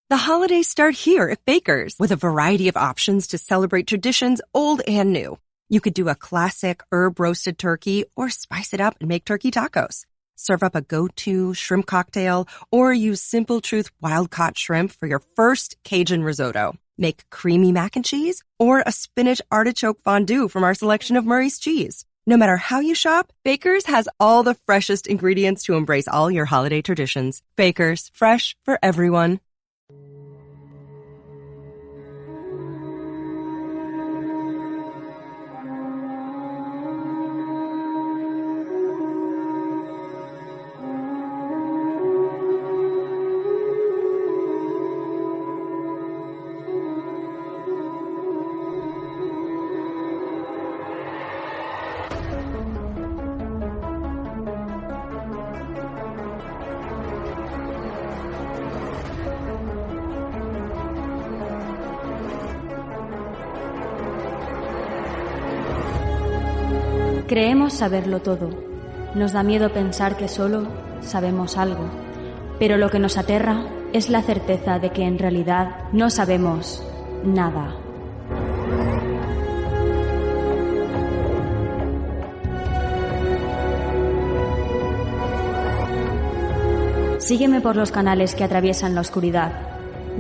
The holidays start here at Baker's with a variety of options to celebrate traditions old and new. You could do a classic herb-roasted turkey or spice it up and make turkey tacos. Serve up a go-to shrimp cocktail or use Simple Truth wild-caught shrimp for your first Cajun risotto. Make creamy mac and cheese or a spinach artichoke fondue from our selection of Murray's cheese. No matter how you shop, Baker's has all the freshest ingredients to embrace all your holiday traditions. Baker's, fresh for everyone. Creemos saberlo todo. Nos da miedo pensar que solo sabemos algo. Pero lo que nos aterra es la certeza de que en realidad no sabemos nada. Sígueme por los canales que atraviesan la oscuridad.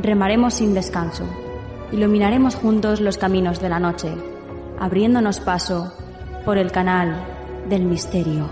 Remaremos sin descanso. Iluminaremos juntos los caminos de la noche, abriéndonos paso por el canal del misterio.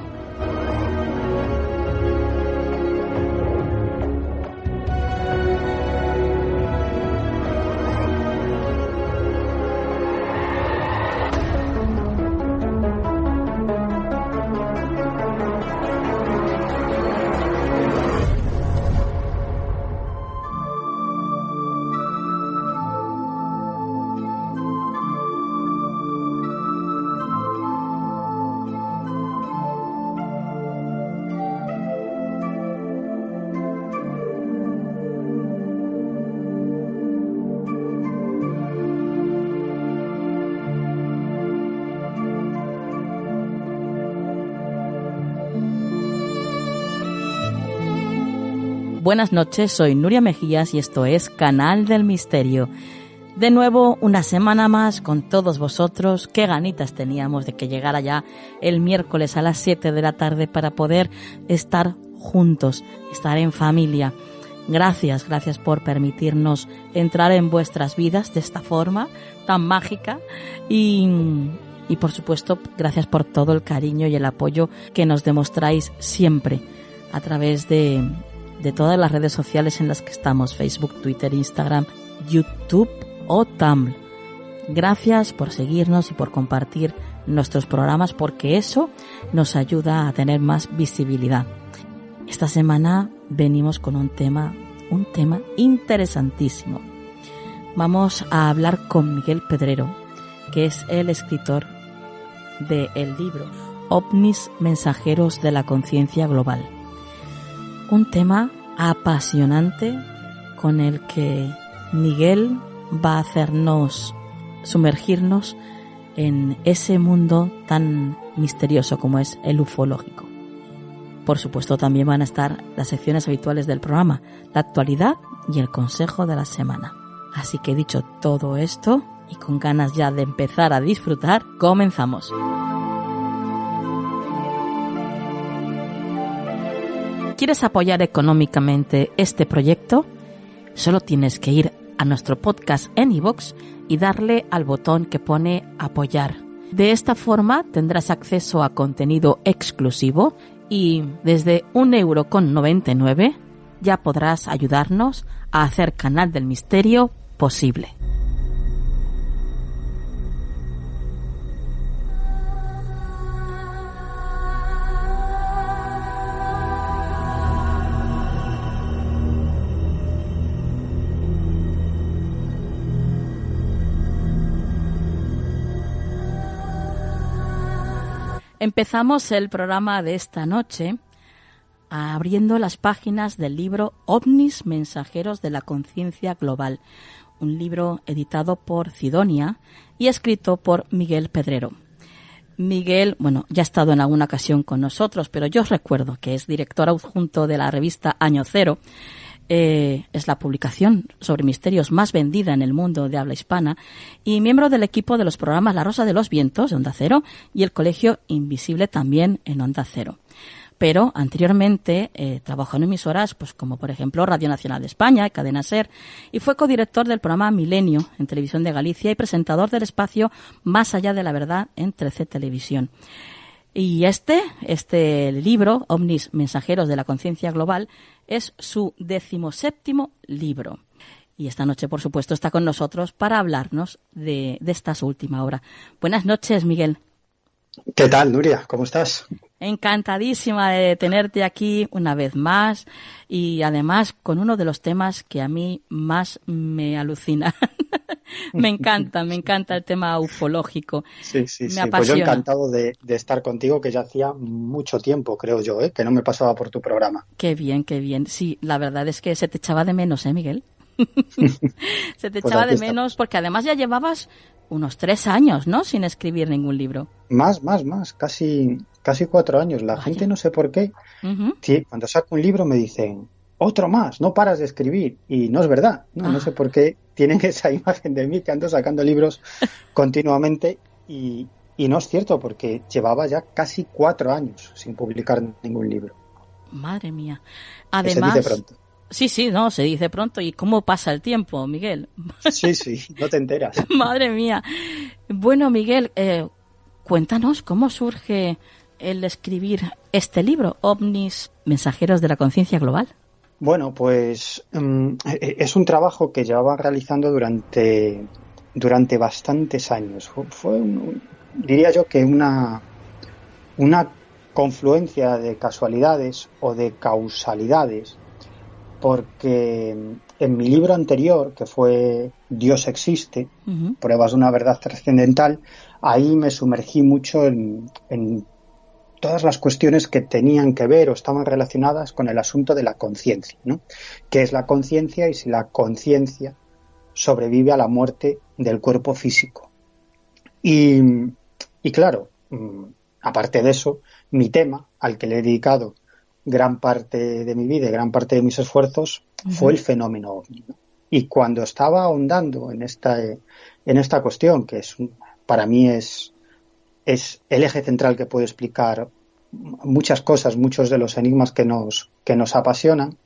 Buenas noches, soy Nuria Mejías y esto es Canal del Misterio. De nuevo, una semana más con todos vosotros. Qué ganitas teníamos de que llegara ya el miércoles a las 7 de la tarde para poder estar juntos, estar en familia. Gracias por permitirnos entrar en vuestras vidas de esta forma tan mágica y por supuesto, gracias por todo el cariño y el apoyo que nos demostráis siempre a través de todas las redes sociales en las que estamos, Facebook, Twitter, Instagram, YouTube o Tumblr. Gracias por seguirnos y por compartir nuestros programas porque eso nos ayuda a tener más visibilidad. Esta semana venimos con un tema interesantísimo. Vamos a hablar con Miguel Pedrero, que es el escritor del libro OVNIs Mensajeros de la Conciencia Global. Un tema apasionante con el que Miguel va a hacernos sumergirnos en ese mundo tan misterioso como es el ufológico. Por supuesto, también van a estar las secciones habituales del programa, la actualidad y el consejo de la semana. Así que dicho todo esto y con ganas ya de empezar a disfrutar, comenzamos. ¿Quieres apoyar económicamente este proyecto? Solo tienes que ir a nuestro podcast en iVoox y darle al botón que pone apoyar. De esta forma tendrás acceso a contenido exclusivo y desde 1,99 € ya podrás ayudarnos a hacer Canal del Misterio posible. Empezamos el programa de esta noche abriendo las páginas del libro OVNIs Mensajeros de la Conciencia Global, un libro editado por Sidonia y escrito por Miguel Pedrero. Miguel, ya ha estado en alguna ocasión con nosotros, pero yo os recuerdo que es director adjunto de la revista Año Cero Es la publicación sobre misterios más vendida en el mundo de habla hispana y miembro del equipo de los programas La Rosa de los Vientos de Onda Cero y El Colegio Invisible también en Onda Cero. Pero anteriormente trabajó en emisoras pues como por ejemplo Radio Nacional de España, Cadena SER, y fue codirector del programa Milenio en Televisión de Galicia y presentador del espacio Más allá de la verdad en 13 Televisión. Y este libro, Ovnis Mensajeros de la Conciencia Global, es su 17º libro. Y esta noche, por supuesto, está con nosotros para hablarnos de esta su última obra. Buenas noches, Miguel. ¿Qué tal, Nuria? ¿Cómo estás? Encantadísima de tenerte aquí una vez más y además con uno de los temas que a mí más me alucina. Me encanta el tema ufológico. Sí. Me apasiona. Pues yo encantado de estar contigo, que ya hacía mucho tiempo, creo yo, que no me pasaba por tu programa. Qué bien. Sí, la verdad es que se te echaba de menos, Miguel? Se te echaba de menos porque además ya llevabas unos 3 años, ¿no? Sin escribir ningún libro. Más, casi 4 años. La gente no sé por qué. Cuando saco un libro me dicen, otro más, no paras de escribir. Y no es verdad, no sé por qué tienen esa imagen de mí que ando sacando libros continuamente y no es cierto porque llevaba ya casi 4 años sin publicar ningún libro. Madre mía. Además, se dice pronto. Sí, no, se dice pronto. ¿Y cómo pasa el tiempo, Miguel? Sí, no te enteras. Madre mía. Bueno, Miguel, cuéntanos cómo surge el escribir este libro, Ovnis Mensajeros de la Conciencia Global. Bueno, pues es un trabajo que llevaba realizando durante bastantes años. Fue, diría yo, que una confluencia de casualidades o de causalidades, porque en mi libro anterior, que fue Dios existe, pruebas de una verdad trascendental, ahí me sumergí mucho en todas las cuestiones que tenían que ver o estaban relacionadas con el asunto de la conciencia, ¿no? ¿Qué es la conciencia y si la conciencia sobrevive a la muerte del cuerpo físico? Y claro, aparte de eso, mi tema, al que le he dedicado gran parte de mi vida y gran parte de mis esfuerzos, fue el fenómeno ovni, ¿no? Y cuando estaba ahondando en esta cuestión, que para mí es el eje central que puede explicar muchas cosas, muchos de los enigmas que nos apasionan,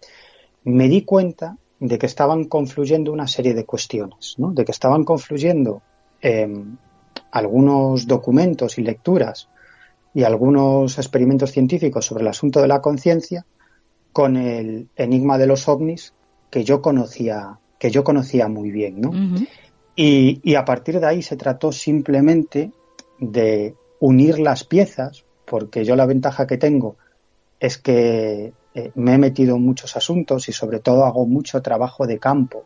me di cuenta de que estaban confluyendo una serie de cuestiones, ¿no? De que estaban confluyendo algunos documentos y lecturas y algunos experimentos científicos sobre el asunto de la conciencia con el enigma de los ovnis que yo conocía muy bien, ¿no? Y a partir de ahí se trató simplemente de unir las piezas, porque yo la ventaja que tengo es que me he metido en muchos asuntos y sobre todo hago mucho trabajo de campo.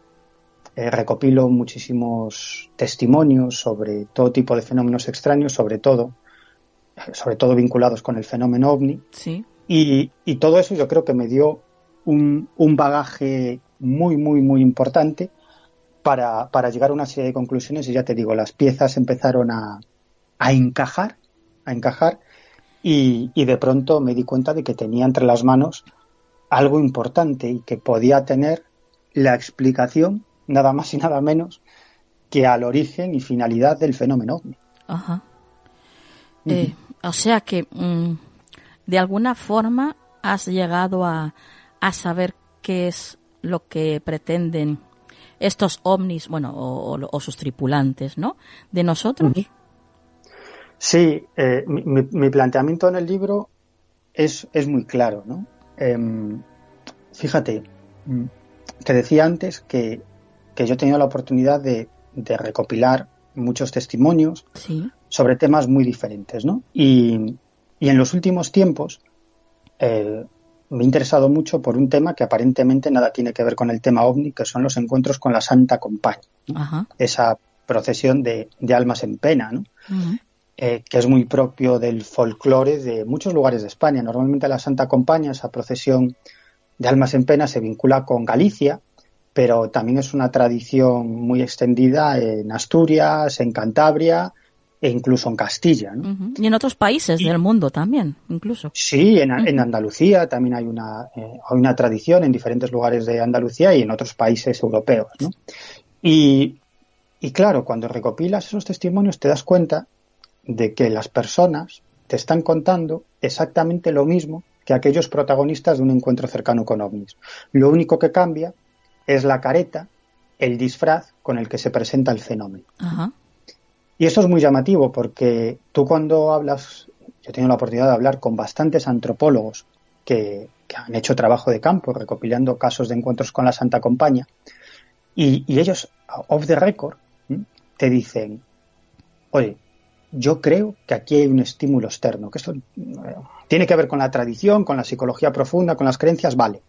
Recopilo muchísimos testimonios sobre todo tipo de fenómenos extraños, sobre todo vinculados con el fenómeno ovni. Sí. Y todo eso yo creo que me dio un bagaje muy, muy, muy importante para llegar a una serie de conclusiones. Y ya te digo, las piezas empezaron a encajar y de pronto me di cuenta de que tenía entre las manos algo importante y que podía tener la explicación, nada más y nada menos, que al origen y finalidad del fenómeno ovni. Ajá. O sea que de alguna forma has llegado a saber qué es lo que pretenden estos ovnis, bueno, o sus tripulantes, ¿no? De nosotros. Sí, mi planteamiento en el libro es muy claro, ¿no? Fíjate, te decía antes que yo he tenido la oportunidad de recopilar muchos testimonios, sí, sobre temas muy diferentes, ¿no? Y en los últimos tiempos me he interesado mucho por un tema que aparentemente nada tiene que ver con el tema ovni, que son los encuentros con la Santa Compañía, ¿no? Ajá. Esa procesión de almas en pena, ¿no? Uh-huh. Que es muy propio del folclore de muchos lugares de España. Normalmente la Santa Compañía, esa procesión de almas en pena, se vincula con Galicia, pero también es una tradición muy extendida en Asturias, en Cantabria e incluso en Castilla, ¿no? Uh-huh. Y en otros países del mundo también, incluso. Sí, en Andalucía también hay una tradición en diferentes lugares de Andalucía y en otros países europeos, ¿no? Y claro, cuando recopilas esos testimonios te das cuenta de que las personas te están contando exactamente lo mismo que aquellos protagonistas de un encuentro cercano con ovnis. Lo único que cambia es la careta, el disfraz con el que se presenta el fenómeno. Ajá. Y esto es muy llamativo porque tú cuando hablas, yo he tenido la oportunidad de hablar con bastantes antropólogos que han hecho trabajo de campo recopilando casos de encuentros con la Santa Compañía y ellos, off the record, te dicen, oye, yo creo que aquí hay un estímulo externo, que esto tiene que ver con la tradición, con la psicología profunda, con las creencias, vale,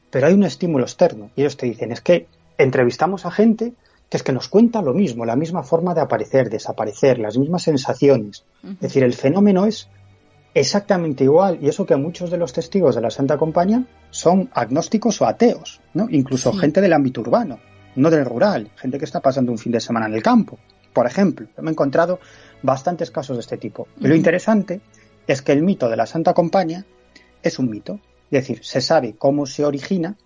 pero hay un estímulo externo. Y ellos te dicen, es que entrevistamos a gente que es que nos cuenta lo mismo, la misma forma de aparecer, desaparecer, las mismas sensaciones. Uh-huh. Es decir, el fenómeno es exactamente igual, y eso que muchos de los testigos de la Santa Compañía son agnósticos o ateos, ¿no? Incluso gente del ámbito urbano, no del rural, gente que está pasando un fin de semana en el campo, por ejemplo. Me he encontrado bastantes casos de este tipo. Uh-huh. Y lo interesante es que el mito de la Santa Compañía es un mito, es decir, se sabe cómo se origina,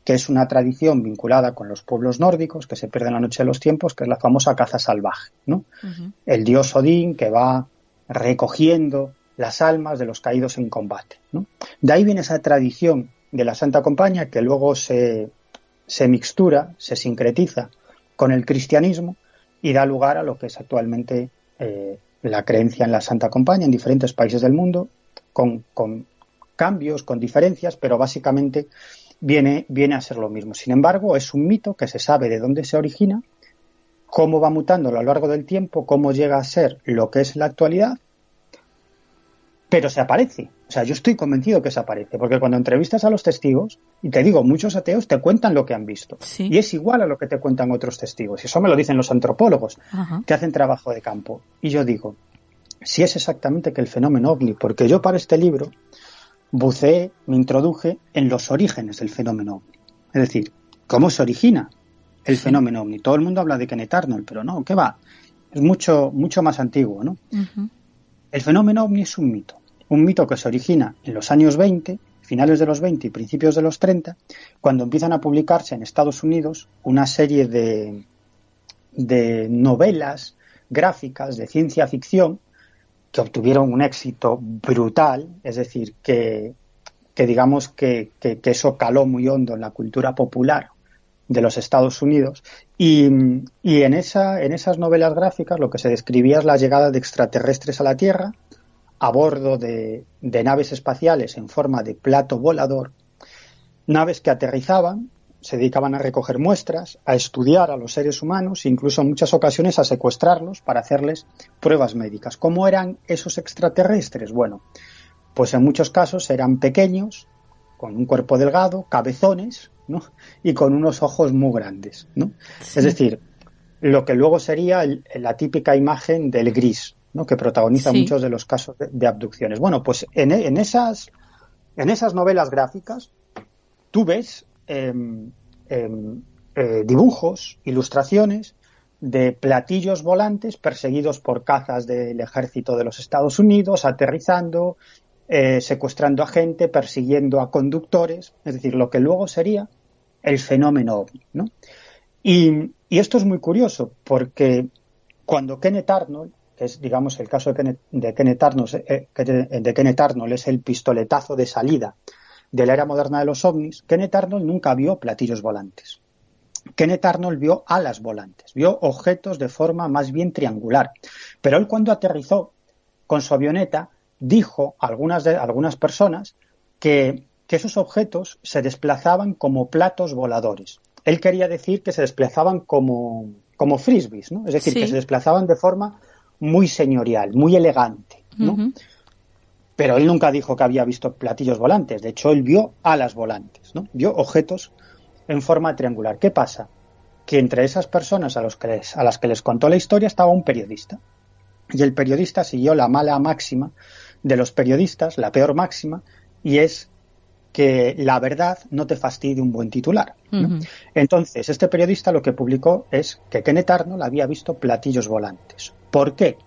que es una tradición vinculada con los pueblos nórdicos, que se pierde en la noche de los tiempos, que es la famosa caza salvaje, ¿no? Uh-huh. El dios Odín que va recogiendo las almas de los caídos en combate, ¿no? De ahí viene esa tradición de la Santa Compañía que luego se mixtura, se sincretiza con el cristianismo y da lugar a lo que es actualmente la creencia en la Santa Compañía en diferentes países del mundo, con cambios, con diferencias, pero básicamente viene a ser lo mismo. Sin embargo, es un mito que se sabe de dónde se origina, cómo va mutando a lo largo del tiempo, cómo llega a ser lo que es la actualidad, pero se aparece. O sea, yo estoy convencido que se aparece, porque cuando entrevistas a los testigos, y te digo, muchos ateos te cuentan lo que han visto, sí, y es igual a lo que te cuentan otros testigos, y eso me lo dicen los antropólogos, uh-huh, que hacen trabajo de campo. Y yo digo, si es exactamente que el fenómeno ovni, porque yo para este libro buceé, me introduje en los orígenes del fenómeno ovni. Es decir, ¿cómo se origina el fenómeno ovni? Todo el mundo habla de Kenneth Arnold, pero no, ¿qué va? Es mucho más antiguo, ¿no? Uh-huh. El fenómeno ovni es un mito que se origina en los años 20, finales de los 20 y principios de los 30, cuando empiezan a publicarse en Estados Unidos una serie de novelas gráficas de ciencia ficción que obtuvieron un éxito brutal, es decir, que digamos que eso caló muy hondo en la cultura popular de los Estados Unidos, y en esas novelas gráficas lo que se describía es la llegada de extraterrestres a la Tierra a bordo de naves espaciales en forma de plato volador, naves que aterrizaban, se dedicaban a recoger muestras, a estudiar a los seres humanos, incluso en muchas ocasiones a secuestrarlos para hacerles pruebas médicas. ¿Cómo eran esos extraterrestres? Bueno, pues en muchos casos eran pequeños, con un cuerpo delgado, cabezones, ¿no? Y con unos ojos muy grandes, ¿no? Sí. Es decir, lo que luego sería la típica imagen del gris, ¿no? Que protagoniza muchos de los casos de abducciones. Bueno, pues en esas novelas gráficas tú ves dibujos, ilustraciones de platillos volantes perseguidos por cazas del ejército de los Estados Unidos, aterrizando, secuestrando a gente, persiguiendo a conductores, es decir, lo que luego sería el fenómeno ovni, ¿no? Y esto es muy curioso porque cuando Kenneth Arnold, que es, digamos, el caso de Kenneth Arnold es el pistoletazo de salida de la era moderna de los ovnis, Kenneth Arnold nunca vio platillos volantes. Kenneth Arnold vio alas volantes, vio objetos de forma más bien triangular. Pero él, cuando aterrizó con su avioneta, dijo a algunas personas que esos objetos se desplazaban como platos voladores. Él quería decir que se desplazaban como frisbees, ¿no? Es decir, que se desplazaban de forma muy señorial, muy elegante, ¿no? Uh-huh. Pero él nunca dijo que había visto platillos volantes. De hecho, él vio alas volantes, ¿no? Vio objetos en forma triangular. ¿Qué pasa? Que entre esas personas a las que les contó la historia estaba un periodista. Y el periodista siguió la mala máxima de los periodistas, la peor máxima, y es que la verdad no te fastidie un buen titular, ¿no? Uh-huh. Entonces, este periodista lo que publicó es que Kenneth Arnold había visto platillos volantes. ¿Por qué?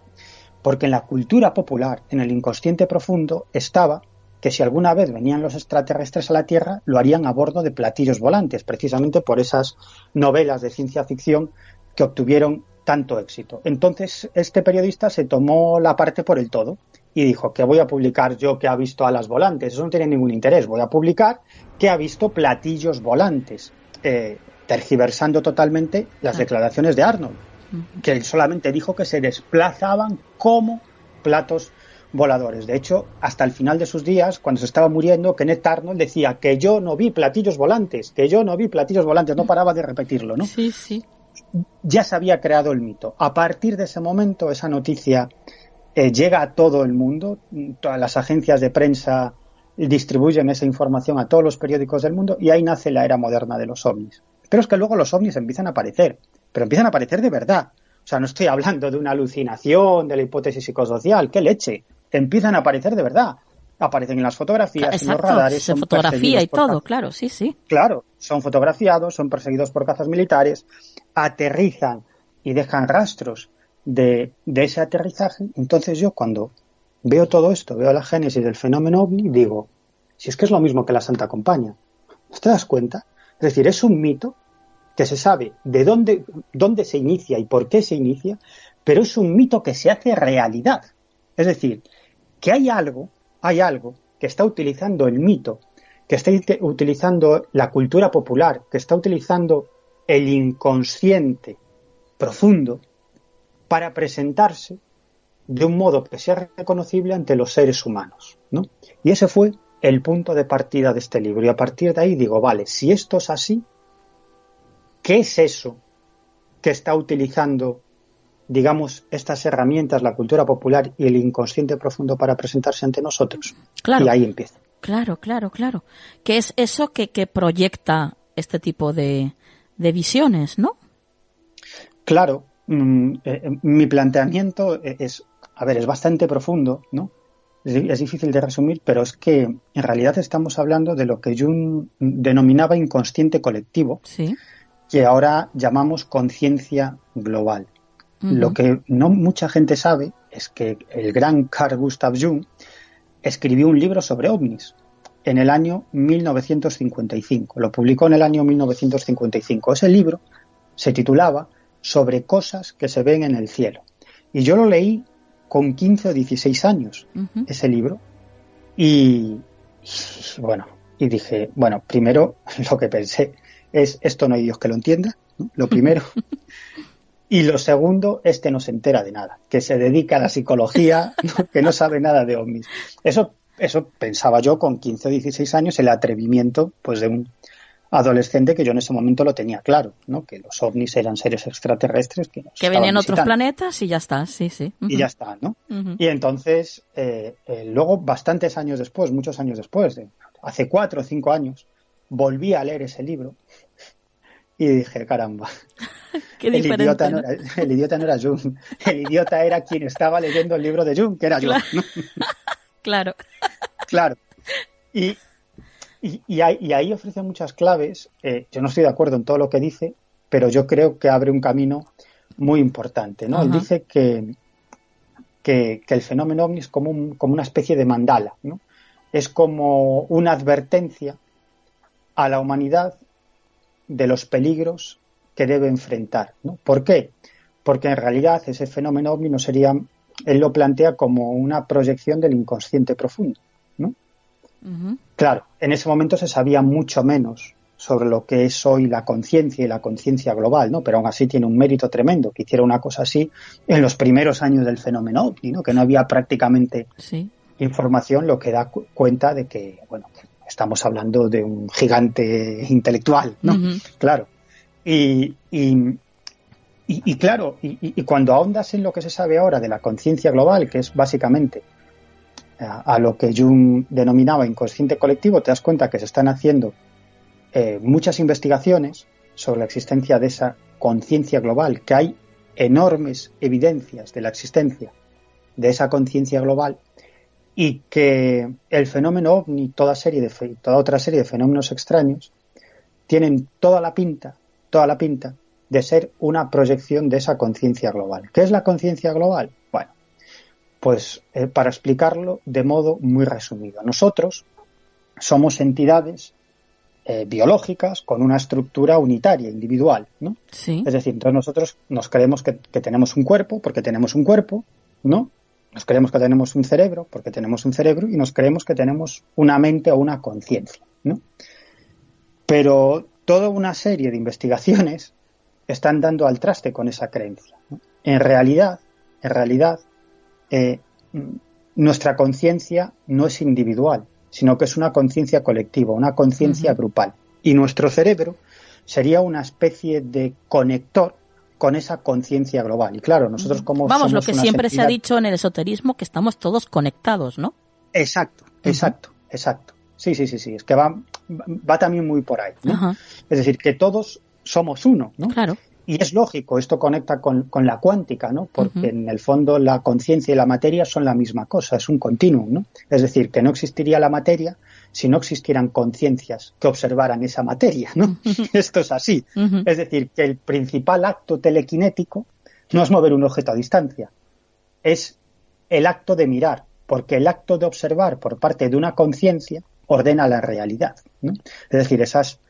Porque en la cultura popular, en el inconsciente profundo, estaba que si alguna vez venían los extraterrestres a la Tierra, lo harían a bordo de platillos volantes, precisamente por esas novelas de ciencia ficción que obtuvieron tanto éxito. Entonces, este periodista se tomó la parte por el todo y dijo, ¿qué voy a publicar yo que ha visto alas volantes? Eso no tiene ningún interés. Voy a publicar que ha visto platillos volantes, tergiversando totalmente las declaraciones de Arnold, que él solamente dijo que se desplazaban como platos voladores. De hecho, hasta el final de sus días, cuando se estaba muriendo, Kenneth Arnold decía que yo no vi platillos volantes, no paraba de repetirlo, ¿no? Sí, sí. Ya se había creado el mito. A partir de ese momento, esa noticia llega a todo el mundo, todas las agencias de prensa distribuyen esa información a todos los periódicos del mundo y ahí nace la era moderna de los ovnis. Pero es que luego los ovnis empiezan a aparecer, pero empiezan a aparecer de verdad. O sea, no estoy hablando de una alucinación, de la hipótesis psicosocial, ¡qué leche! Empiezan a aparecer de verdad. Aparecen en las fotografías, Exacto, en los radares. se fotografía y todo, claro, sí, sí. Claro, son fotografiados, son perseguidos por cazas militares, aterrizan y dejan rastros de ese aterrizaje. Entonces yo cuando veo todo esto, veo la génesis del fenómeno ovni, digo, si es que es lo mismo que la Santa Compañía. ¿No te das cuenta? Es decir, es un mito que se sabe de dónde se inicia y por qué se inicia, pero es un mito que se hace realidad. Es decir, que hay algo que está utilizando el mito, que está utilizando la cultura popular, que está utilizando el inconsciente profundo para presentarse de un modo que sea reconocible ante los seres humanos, ¿no? Y ese fue el punto de partida de este libro. Y a partir de ahí digo, vale, si esto es así, ¿qué es eso que está utilizando, digamos, estas herramientas, la cultura popular y el inconsciente profundo para presentarse ante nosotros? Claro, y ahí empieza. Claro. ¿Qué es eso que proyecta este tipo de visiones, no? Claro, mi planteamiento es bastante profundo, ¿no? Es difícil de resumir, pero es que en realidad estamos hablando de lo que Jung denominaba inconsciente colectivo, sí, que ahora llamamos conciencia global. Uh-huh. Lo que no mucha gente sabe es que el gran Carl Gustav Jung escribió un libro sobre ovnis en el año 1955. Lo publicó en el año 1955. Ese libro se titulaba Sobre cosas que se ven en el cielo. Y yo lo leí con 15 o 16 años, uh-huh, ese libro. Y dije, bueno, primero lo que pensé es, esto no hay Dios que lo entienda, ¿no? Lo primero. Y lo segundo, no se entera de nada, que se dedica a la psicología, ¿no? Que no sabe nada de ovnis. Eso pensaba yo con 15 o 16 años, el atrevimiento pues de un adolescente que yo en ese momento lo tenía claro, ¿no? Que los ovnis eran seres extraterrestres que venían otros planetas y ya está, sí. Uh-huh. Y ya está, ¿no? Uh-huh. Y entonces, luego, muchos años después, hace 4 o 5 años, volví a leer ese libro y dije, caramba, qué diferente, el idiota no era Jung, el idiota era quien estaba leyendo el libro de Jung, que era yo. ¿No? Claro. Y ahí ofrece muchas claves. Yo no estoy de acuerdo en todo lo que dice, pero yo creo que abre un camino muy importante, ¿no? Uh-huh. Él dice que el fenómeno ovni es como una especie de mandala, ¿no? Es como una advertencia a la humanidad de los peligros que debe enfrentar, ¿no? ¿Por qué? Porque en realidad ese fenómeno ovni no sería, él lo plantea como una proyección del inconsciente profundo, ¿no? Uh-huh. Claro, en ese momento se sabía mucho menos sobre lo que es hoy la conciencia y la conciencia global, ¿no? Pero aún así tiene un mérito tremendo que hiciera una cosa así en los primeros años del fenómeno ovni, ¿no? Que no había prácticamente información, lo que da cuenta de que, bueno, estamos hablando de un gigante intelectual, ¿no? Uh-huh. Claro. Y claro, y cuando ahondas en lo que se sabe ahora de la conciencia global, que es básicamente a lo que Jung denominaba inconsciente colectivo, te das cuenta que se están haciendo muchas investigaciones sobre la existencia de esa conciencia global, que hay enormes evidencias de la existencia de esa conciencia global y que el fenómeno ovni, toda otra serie de fenómenos extraños tienen toda la pinta de ser una proyección de esa conciencia global. ¿Qué es la conciencia global? Bueno, Pues para explicarlo de modo muy resumido. Nosotros somos entidades biológicas con una estructura unitaria, individual, ¿no? Sí. Es decir, entonces nosotros nos creemos que tenemos un cuerpo porque tenemos un cuerpo, ¿no? Nos creemos que tenemos un cerebro porque tenemos un cerebro y nos creemos que tenemos una mente o una conciencia, ¿no? Pero toda una serie de investigaciones están dando al traste con esa creencia, ¿no? En realidad, nuestra conciencia no es individual, sino que es una conciencia colectiva, una conciencia grupal. Y nuestro cerebro sería una especie de conector con esa conciencia global. Y claro, nosotros como Vamos, somos lo que una siempre se ha entidad... dicho en el esoterismo, que estamos todos conectados, ¿no? Exacto. Sí. Es que va también muy por ahí, ¿no? Es decir, que todos somos uno, ¿no? Claro. Y es lógico, esto conecta con la cuántica, ¿no? Porque en el fondo la conciencia y la materia son la misma cosa, es un continuum, ¿no? Es decir, que no existiría la materia si no existieran conciencias que observaran esa materia, ¿no? Esto es así. Es decir, que el principal acto telequinético no es mover un objeto a distancia, es el acto de mirar, porque el acto de observar por parte de una conciencia ordena la realidad, ¿no? Es decir, esas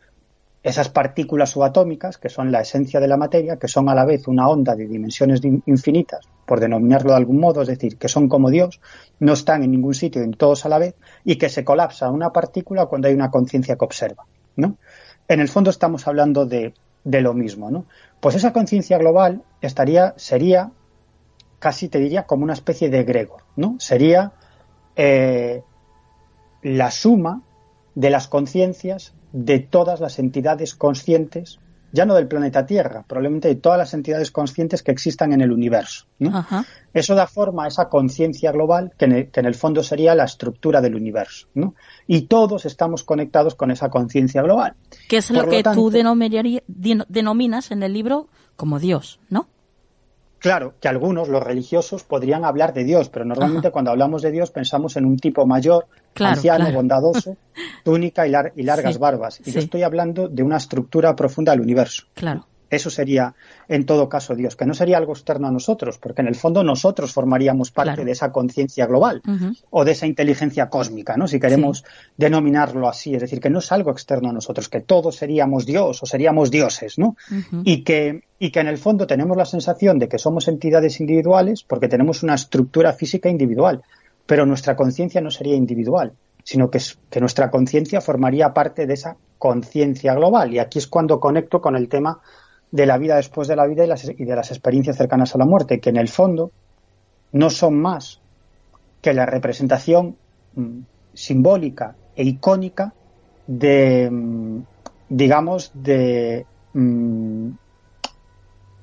partículas subatómicas, que son la esencia de la materia, que son a la vez una onda de dimensiones infinitas, por denominarlo de algún modo, es decir, que son como Dios, no están en ningún sitio, en todos a la vez, y que se colapsa una partícula cuando hay una conciencia que observa, ¿no? En el fondo estamos hablando de lo mismo, ¿no? Pues esa conciencia global sería, casi te diría, como una especie de egregor, ¿no? Sería la suma de las conciencias de todas las entidades conscientes, ya no del planeta Tierra, probablemente de todas las entidades conscientes que existan en el universo, ¿no? Eso da forma a esa conciencia global que en el fondo sería la estructura del universo, ¿no? Y todos estamos conectados con esa conciencia global. Que es lo que tú denominas en el libro como Dios, ¿no? Claro, que algunos, los religiosos, podrían hablar de Dios, pero normalmente cuando hablamos de Dios pensamos en un tipo mayor, anciano, bondadoso, túnica y largas barbas. Y yo estoy hablando de una estructura profunda del universo. Claro. Eso sería, en todo caso, Dios, que no sería algo externo a nosotros, porque en el fondo nosotros formaríamos parte de esa conciencia global o de esa inteligencia cósmica, ¿no? Si queremos denominarlo así, es decir, que no es algo externo a nosotros, que todos seríamos Dios o seríamos dioses, ¿no? Y que en el fondo tenemos la sensación de que somos entidades individuales porque tenemos una estructura física individual, pero nuestra conciencia no sería individual, sino que nuestra conciencia formaría parte de esa conciencia global. Y aquí es cuando conecto con el tema de la vida después de la vida y de las experiencias cercanas a la muerte, que en el fondo no son más que la representación simbólica e icónica de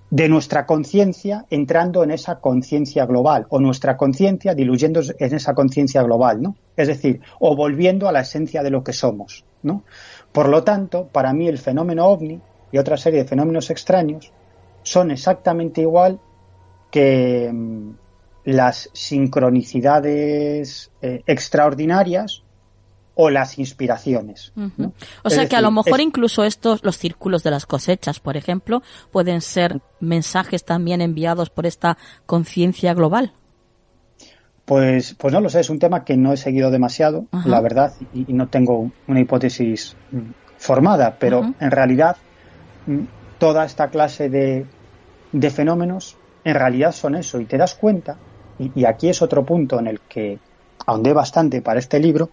nuestra conciencia entrando en esa conciencia global, o nuestra conciencia diluyéndose en esa conciencia global, ¿no? Es decir, o volviendo a la esencia de lo que somos, ¿no? Por lo tanto, para mí el fenómeno ovni y otra serie de fenómenos extraños son exactamente igual que las sincronicidades extraordinarias o las inspiraciones, ¿no? O sea que a lo mejor incluso los círculos de las cosechas, por ejemplo, pueden ser mensajes también enviados por esta conciencia global. Pues no lo sé, es un tema que no he seguido demasiado, la verdad, y no tengo una hipótesis formada, pero en realidad toda esta clase de fenómenos en realidad son eso, y te das cuenta, y aquí es otro punto en el que ahondé bastante para este libro,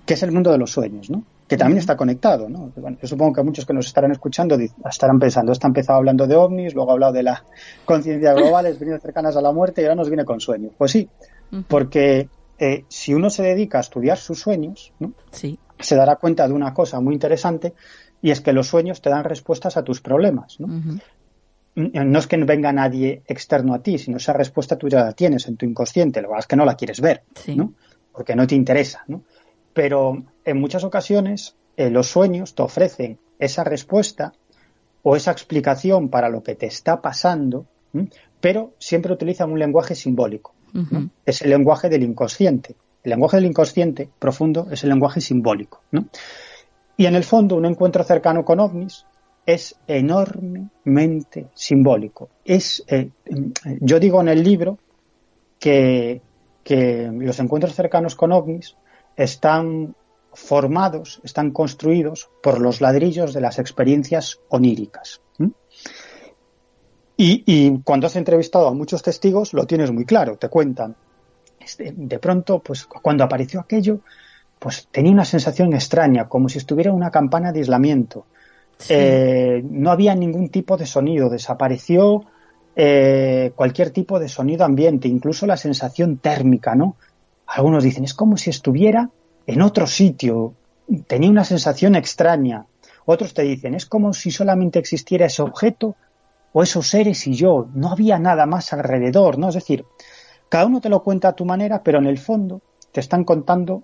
que es el mundo de los sueños, ¿no? Que también está conectado, ¿no? Bueno, yo supongo que muchos que nos estarán escuchando estarán pensando, está empezado hablando de ovnis, luego ha hablado de la conciencia global, experiencias cercanas a la muerte, y ahora nos viene con sueños. Pues sí, porque si uno se dedica a estudiar sus sueños, ¿no? Se dará cuenta de una cosa muy interesante, y es que los sueños te dan respuestas a tus problemas, ¿no? No es que no venga nadie externo a ti, sino esa respuesta tú ya la tienes en tu inconsciente, lo que pasa es que no la quieres ver, ¿no? Porque no te interesa, ¿no? Pero en muchas ocasiones los sueños te ofrecen esa respuesta o esa explicación para lo que te está pasando, pero siempre utilizan un lenguaje simbólico, ¿no? Es el lenguaje del inconsciente. El lenguaje del inconsciente profundo es el lenguaje simbólico, ¿no? Y en el fondo un encuentro cercano con ovnis es enormemente simbólico. Yo digo en el libro que que los encuentros cercanos con ovnis están formados, están construidos por los ladrillos de las experiencias oníricas. Y cuando has entrevistado a muchos testigos lo tienes muy claro, te cuentan. De pronto, pues cuando apareció aquello, pues tenía una sensación extraña, como si estuviera una campana de aislamiento. Sí. No había ningún tipo de sonido, desapareció cualquier tipo de sonido ambiente, incluso la sensación térmica, ¿no? Algunos dicen, es como si estuviera en otro sitio, tenía una sensación extraña. Otros te dicen, es como si solamente existiera ese objeto o esos seres y yo, no había nada más alrededor, ¿no? Es decir, cada uno te lo cuenta a tu manera, pero en el fondo te están contando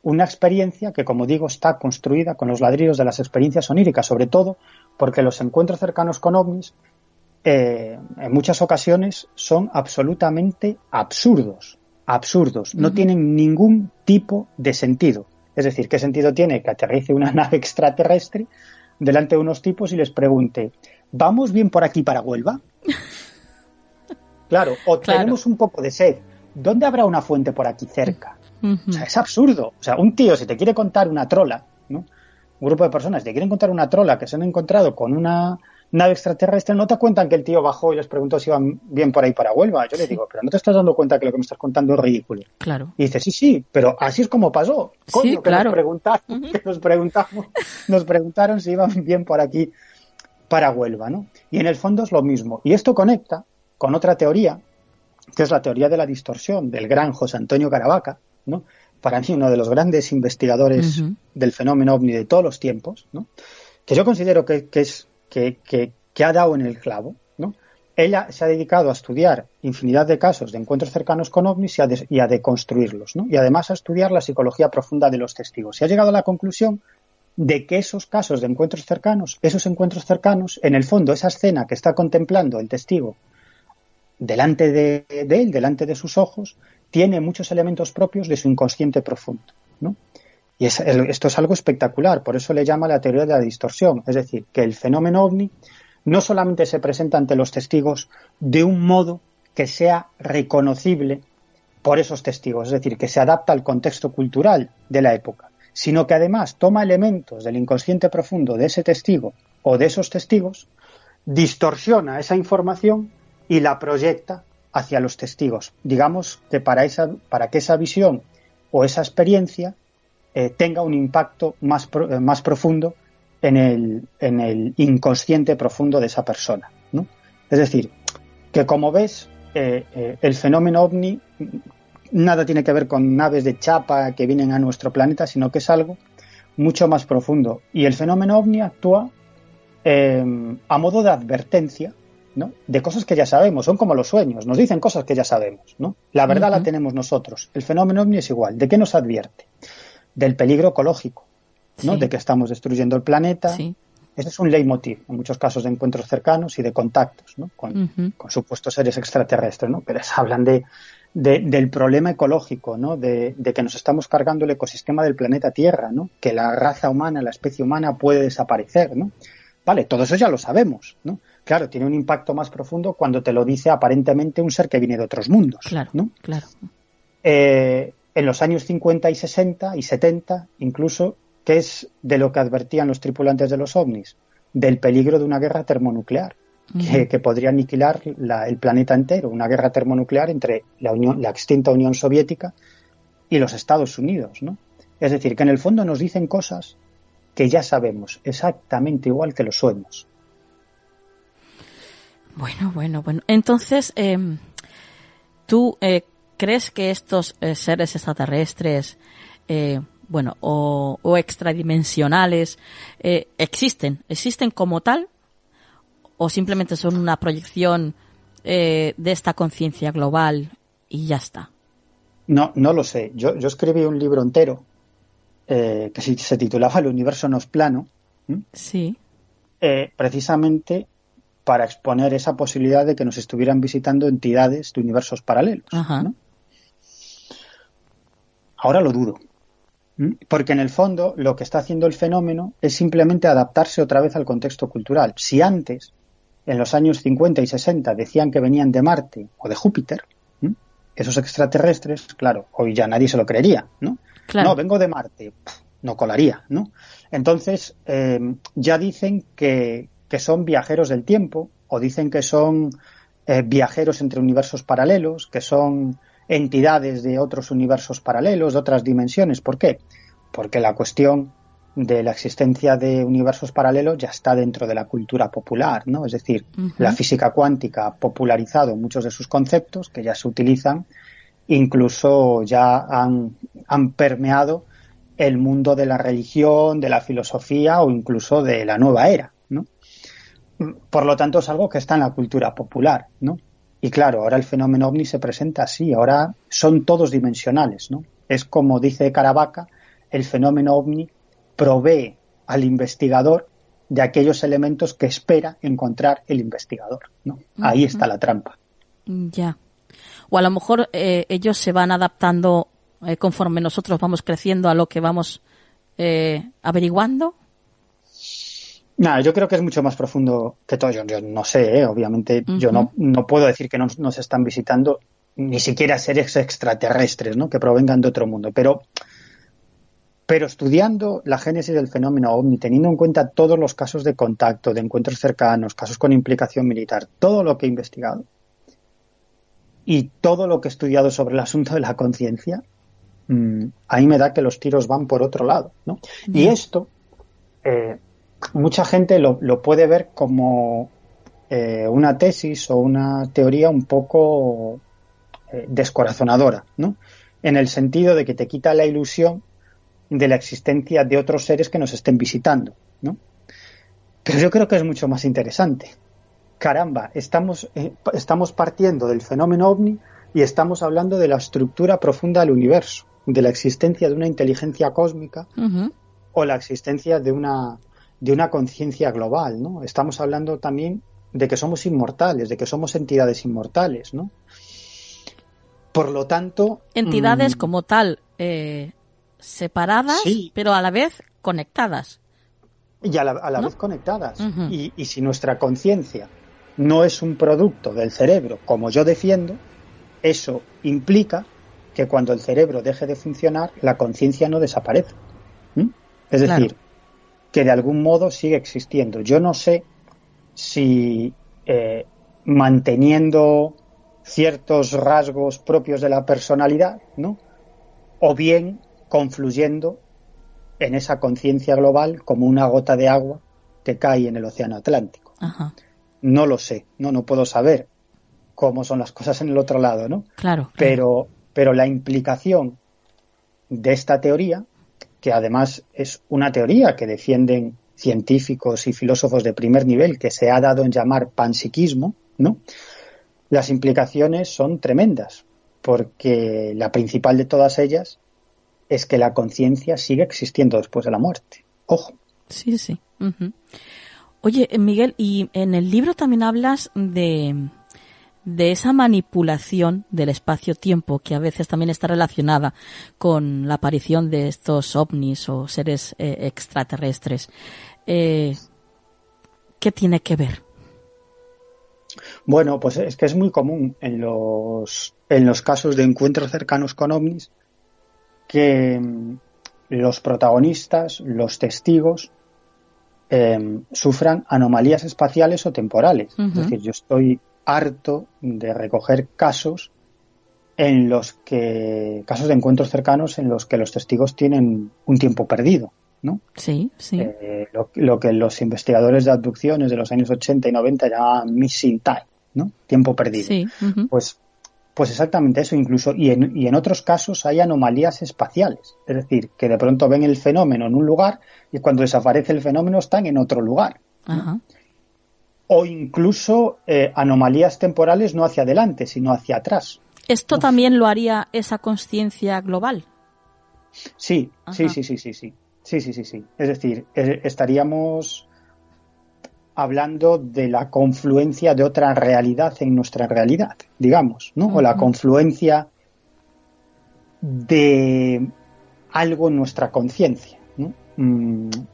una experiencia que, como digo, está construida con los ladrillos de las experiencias oníricas, sobre todo porque los encuentros cercanos con ovnis en muchas ocasiones son absolutamente absurdos, no tienen ningún tipo de sentido. Es decir, ¿qué sentido tiene que aterrice una nave extraterrestre delante de unos tipos y les pregunte, ¿vamos bien por aquí para Huelva? Claro, tenemos un poco de sed. ¿Dónde habrá una fuente por aquí cerca? O sea, es absurdo. O sea, un tío, si te quiere contar una trola, ¿no? Un grupo de personas te quieren contar una trola que se han encontrado con una nave extraterrestre, no te cuentan que el tío bajó y les preguntó si iban bien por ahí para Huelva. Yo le digo, pero no te estás dando cuenta que lo que me estás contando es ridículo. Claro. Y dice, sí, pero así es como pasó. Coño, sí, que claro. Nos preguntaron si iban bien por aquí para Huelva, ¿no? Y en el fondo es lo mismo. Y esto conecta con otra teoría, que es la teoría de la distorsión del gran José Antonio Caravaca, ¿no? Para mí uno de los grandes investigadores del fenómeno ovni de todos los tiempos, ¿no? Que yo considero que ha dado en el clavo, ¿no? Ella se ha dedicado a estudiar infinidad de casos de encuentros cercanos con ovnis y a deconstruirlos, ¿no? Y además a estudiar la psicología profunda de los testigos. Y ha llegado a la conclusión de que esos casos de encuentros cercanos, en el fondo, esa escena que está contemplando el testigo delante de él, delante de sus ojos, tiene muchos elementos propios de su inconsciente profundo, ¿no? Y esto es algo espectacular, por eso le llama la teoría de la distorsión, es decir, que el fenómeno ovni no solamente se presenta ante los testigos de un modo que sea reconocible por esos testigos, es decir, que se adapta al contexto cultural de la época, sino que además toma elementos del inconsciente profundo de ese testigo o de esos testigos, distorsiona esa información y la proyecta hacia los testigos. Digamos que para que esa visión o esa experiencia tenga un impacto más profundo en el inconsciente profundo de esa persona, ¿no? Es decir, que como ves, el fenómeno ovni nada tiene que ver con naves de chapa que vienen a nuestro planeta, sino que es algo mucho más profundo. Y el fenómeno ovni actúa a modo de advertencia, ¿no? De cosas que ya sabemos, son como los sueños, nos dicen cosas que ya sabemos, ¿no? La verdad la tenemos nosotros. El fenómeno ovni es igual. ¿De qué nos advierte? Del peligro ecológico, ¿no? Sí. De que estamos destruyendo el planeta. Sí. Ese es un leitmotiv en muchos casos de encuentros cercanos y de contactos, ¿no? Con supuestos seres extraterrestres, ¿no? Que les hablan del problema ecológico, ¿no? De que nos estamos cargando el ecosistema del planeta Tierra, ¿no? Que la raza humana, la especie humana puede desaparecer, ¿no? Vale, todo eso ya lo sabemos, ¿no? Claro, tiene un impacto más profundo cuando te lo dice aparentemente un ser que viene de otros mundos, claro, ¿no? Claro. En los años 50 y 60 y 70, incluso, ¿qué es de lo que advertían los tripulantes de los ovnis? Del peligro de una guerra termonuclear, que podría aniquilar el planeta entero, una guerra termonuclear entre la extinta Unión Soviética y los Estados Unidos, ¿no? Es decir, que en el fondo nos dicen cosas que ya sabemos, exactamente igual que los sueños. Bueno. Entonces, ¿tú crees que estos seres extraterrestres, o extradimensionales, existen como tal, o simplemente son una proyección de esta conciencia global y ya está? No lo sé. Yo escribí un libro entero que se titulaba El universo no es plano. Sí. Precisamente para exponer esa posibilidad de que nos estuvieran visitando entidades de universos paralelos, ¿no? Ahora lo dudo, porque en el fondo lo que está haciendo el fenómeno es simplemente adaptarse otra vez al contexto cultural. Si antes, en los años 50 y 60, decían que venían de Marte o de Júpiter, esos extraterrestres, claro, hoy ya nadie se lo creería, ¿no? Claro. No, vengo de Marte, no colaría, ¿no? Entonces, ya dicen que son viajeros del tiempo, o dicen que son viajeros entre universos paralelos, que son entidades de otros universos paralelos, de otras dimensiones. ¿Por qué? Porque la cuestión de la existencia de universos paralelos ya está dentro de la cultura popular, ¿no? Es decir, la física cuántica ha popularizado muchos de sus conceptos que ya se utilizan, incluso ya han permeado el mundo de la religión, de la filosofía o incluso de la nueva era, ¿no? Por lo tanto, es algo que está en la cultura popular, ¿no? Y claro, ahora el fenómeno ovni se presenta así, ahora son todos dimensionales, ¿no? Es como dice Caravaca, el fenómeno ovni provee al investigador de aquellos elementos que espera encontrar el investigador, ¿no? Ahí está la trampa. Ya. O a lo mejor ellos se van adaptando conforme nosotros vamos creciendo a lo que vamos averiguando. Nada, yo creo que es mucho más profundo que todo. Yo no sé, obviamente yo no puedo decir que nos están visitando ni siquiera seres extraterrestres, ¿no? Que provengan de otro mundo, pero estudiando la génesis del fenómeno ovni, teniendo en cuenta todos los casos de contacto, de encuentros cercanos, casos con implicación militar, todo lo que he investigado y todo lo que he estudiado sobre el asunto de la conciencia, ahí me da que los tiros van por otro lado, ¿no? Y esto, mucha gente lo puede ver como una tesis o una teoría un poco descorazonadora, ¿no? En el sentido de que te quita la ilusión de la existencia de otros seres que nos estén visitando, ¿no? Pero yo creo que es mucho más interesante. Caramba, estamos partiendo del fenómeno ovni y estamos hablando de la estructura profunda del universo, de la existencia de una inteligencia cósmica o la existencia de una conciencia global, ¿no? Estamos hablando también de que somos inmortales, de que somos entidades inmortales, ¿no? Por lo tanto... Entidades como tal, separadas, sí, pero a la vez conectadas. Y a la vez conectadas. Y si nuestra conciencia no es un producto del cerebro, como yo defiendo, eso implica que cuando el cerebro deje de funcionar, la conciencia no desaparece. Es decir, que de algún modo sigue existiendo. Yo no sé si manteniendo ciertos rasgos propios de la personalidad, ¿no? O bien confluyendo en esa conciencia global como una gota de agua que cae en el océano Atlántico. No lo sé, no puedo saber cómo son las cosas en el otro lado, ¿no? Claro. Pero la implicación de esta teoría, que además es una teoría que defienden científicos y filósofos de primer nivel, que se ha dado en llamar panpsiquismo, ¿no? Las implicaciones son tremendas, porque la principal de todas ellas es que la conciencia sigue existiendo después de la muerte. Ojo. Sí, sí. Oye, Miguel, y en el libro también hablas de esa manipulación del espacio-tiempo que a veces también está relacionada con la aparición de estos ovnis o seres extraterrestres. ¿Qué tiene que ver? Bueno, pues es que es muy común en los casos de encuentros cercanos con ovnis que los protagonistas, los testigos, sufran anomalías espaciales o temporales. Es decir, yo estoy harto de recoger casos de encuentros cercanos en los que los testigos tienen un tiempo perdido, ¿no? Sí, sí. Lo que los investigadores de abducciones de los años 80 y 90 llamaban missing time, ¿no? Tiempo perdido. Sí. Pues exactamente eso, incluso, y en otros casos hay anomalías espaciales, es decir, que de pronto ven el fenómeno en un lugar y cuando desaparece el fenómeno están en otro lugar, ¿no? O incluso anomalías temporales no hacia adelante, sino hacia atrás. ¿Esto también lo haría esa conciencia global? Sí. Es decir, estaríamos hablando de la confluencia de otra realidad en nuestra realidad, digamos, ¿no? O la confluencia de algo en nuestra conciencia, ¿no?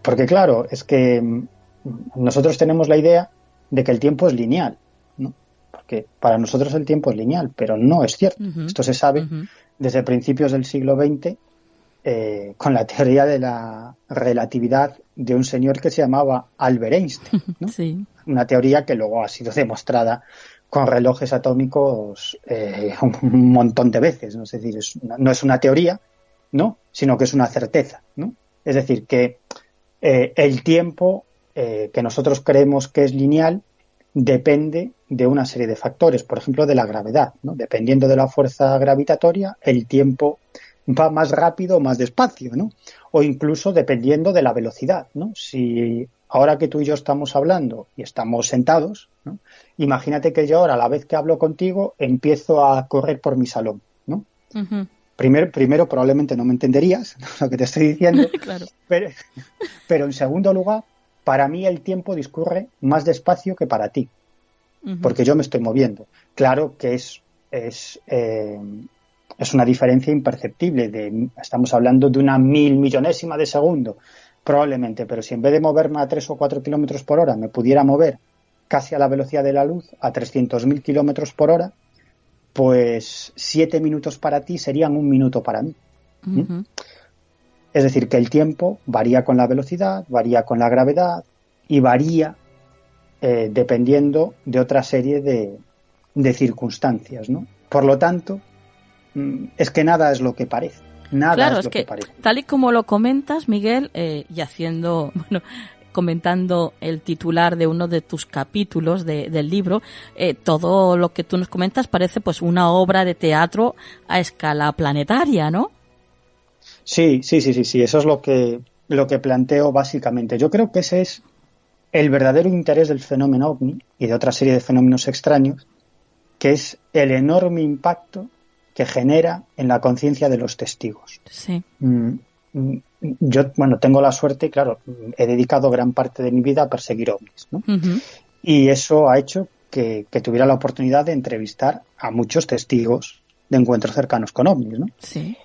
Porque claro, es que nosotros tenemos la idea de que el tiempo es lineal, ¿no? que para nosotros el tiempo es lineal, pero no es cierto. Esto se sabe desde principios del siglo XX con la teoría de la relatividad de un señor que se llamaba Albert Einstein, ¿no? Sí. Una teoría que luego ha sido demostrada con relojes atómicos un montón de veces, ¿no? Es decir, no es una teoría, ¿no? Sino que es una certeza, ¿no? Es decir, que el tiempo que nosotros creemos que es lineal depende de una serie de factores, por ejemplo, de la gravedad, ¿no? Dependiendo de la fuerza gravitatoria, el tiempo va más rápido o más despacio, ¿no? O incluso dependiendo de la velocidad, ¿no? Si ahora que tú y yo estamos hablando y estamos sentados, ¿no? Imagínate que yo ahora, a la vez que hablo contigo, empiezo a correr por mi salón, ¿no? Uh-huh. Primero probablemente no me entenderías lo que te estoy diciendo, claro. pero en segundo lugar, para mí el tiempo discurre más despacio que para ti, porque yo me estoy moviendo. Claro que es una diferencia imperceptible, estamos hablando de una 1000.000.000ésima de segundo, probablemente, pero si en vez de moverme a 3 o 4 kilómetros por hora me pudiera mover casi a la velocidad de la luz, a 300.000 kilómetros por hora, pues 7 minutos para ti serían 1 minuto para mí. Uh-huh. Es decir, que el tiempo varía con la velocidad, varía con la gravedad y varía dependiendo de otra serie de circunstancias, ¿no? Por lo tanto, es que nada es lo que parece. Nada claro, es lo que parece. Tal y como lo comentas, Miguel, y comentando el titular de uno de tus capítulos del libro, todo lo que tú nos comentas parece pues una obra de teatro a escala planetaria, ¿no? Sí, eso es lo que planteo básicamente. Yo creo que ese es el verdadero interés del fenómeno OVNI y de otra serie de fenómenos extraños, que es el enorme impacto que genera en la conciencia de los testigos. Sí. Yo, tengo la suerte, claro, he dedicado gran parte de mi vida a perseguir ovnis, ¿no? Uh-huh. Y eso ha hecho que tuviera la oportunidad de entrevistar a muchos testigos de encuentros cercanos con ovnis, ¿no? Sí.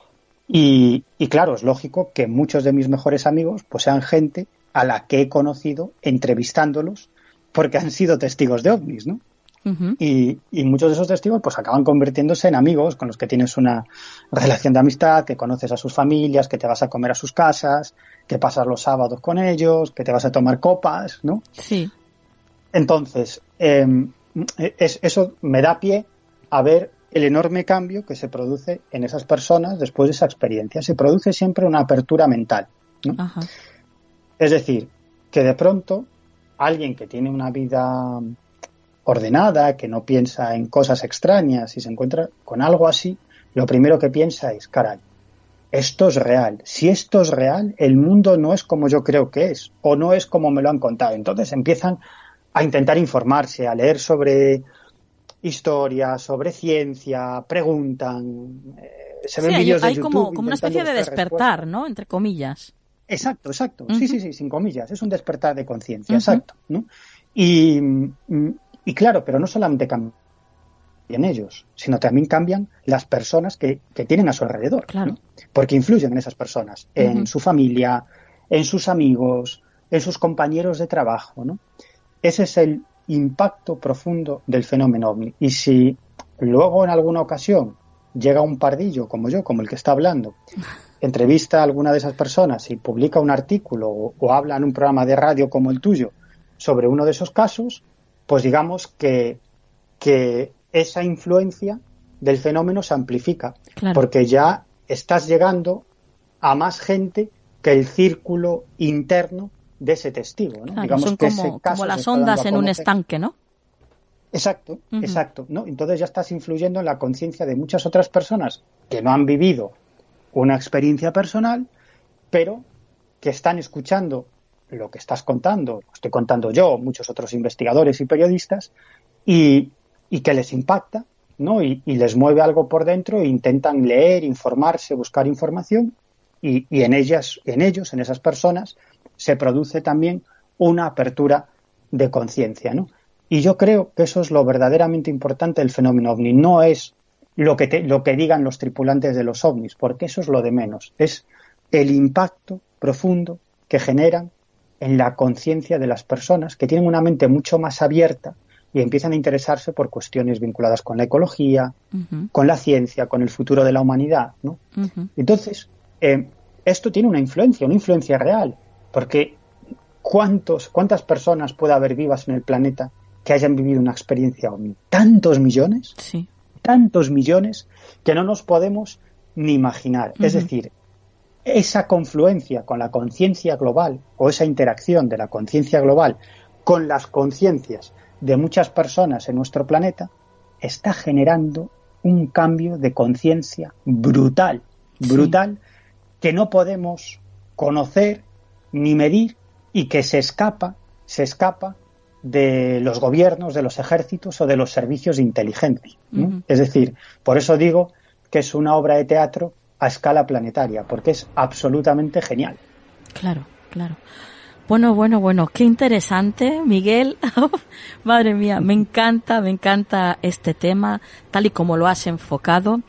Y claro, es lógico que muchos de mis mejores amigos pues sean gente a la que he conocido entrevistándolos porque han sido testigos de ovnis, ¿no? Uh-huh. Y muchos de esos testigos pues acaban convirtiéndose en amigos con los que tienes una relación de amistad, que conoces a sus familias, que te vas a comer a sus casas, que pasas los sábados con ellos, que te vas a tomar copas, ¿no? Sí. Entonces, eso me da pie a ver el enorme cambio que se produce en esas personas después de esa experiencia. Se produce siempre una apertura mental, ¿no? Ajá. Es decir, que de pronto alguien que tiene una vida ordenada, que no piensa en cosas extrañas y se encuentra con algo así, lo primero que piensa es, caray, esto es real. Si esto es real, el mundo no es como yo creo que es, o no es como me lo han contado. Entonces empiezan a intentar informarse, a leer sobre historia, sobre ciencia, preguntan, se ven vídeos de YouTube. Hay como una especie de despertar, respuestas, ¿no? Entre comillas. Exacto. Uh-huh. Sí, sin comillas. Es un despertar de conciencia, uh-huh. Exacto, ¿no? Y claro, pero no solamente cambian ellos, sino también cambian las personas que tienen a su alrededor, claro. ¿no? Porque influyen en esas personas, uh-huh. En su familia, en sus amigos, en sus compañeros de trabajo, ¿no? Ese es el impacto profundo del fenómeno OVNI. Y si luego en alguna ocasión llega un pardillo como yo, como el que está hablando, entrevista a alguna de esas personas y publica un artículo o habla en un programa de radio como el tuyo sobre uno de esos casos, pues digamos que esa influencia del fenómeno se amplifica, claro. Porque ya estás llegando a más gente que el círculo interno de ese testigo, ¿no? Claro, digamos son que como las ondas en un estanque, ¿no? Exacto, uh-huh. Exacto, ¿no? Entonces ya estás influyendo en la conciencia de muchas otras personas que no han vivido una experiencia personal, pero que están escuchando lo que estás contando, lo estoy contando yo, muchos otros investigadores y periodistas, y que les impacta, ¿no? Y les mueve algo por dentro e intentan leer, informarse, buscar información, y en ellos, en esas personas, se produce también una apertura de conciencia, ¿no? Y yo creo que eso es lo verdaderamente importante del fenómeno OVNI. No es lo que digan los tripulantes de los ovnis, porque eso es lo de menos. Es el impacto profundo que generan en la conciencia de las personas que tienen una mente mucho más abierta, y empiezan a interesarse por cuestiones vinculadas con la ecología, con la ciencia, con el futuro de la humanidad, ¿no? Entonces, esto tiene una influencia real, porque ¿cuántas personas puede haber vivas en el planeta que hayan vivido una experiencia OVNI? ¿Tantos millones? Sí. Tantos millones que no nos podemos ni imaginar. Es decir, esa confluencia con la conciencia global, o esa interacción de la conciencia global con las conciencias de muchas personas en nuestro planeta, está generando un cambio de conciencia brutal, que no podemos conocer ni medir y que se escapa de los gobiernos, de los ejércitos o de los servicios de inteligencia, ¿no? Es decir, por eso digo que es una obra de teatro a escala planetaria, porque es absolutamente genial. Claro. Bueno, qué interesante, Miguel. Madre mía, me encanta este tema, tal y como lo has enfocado.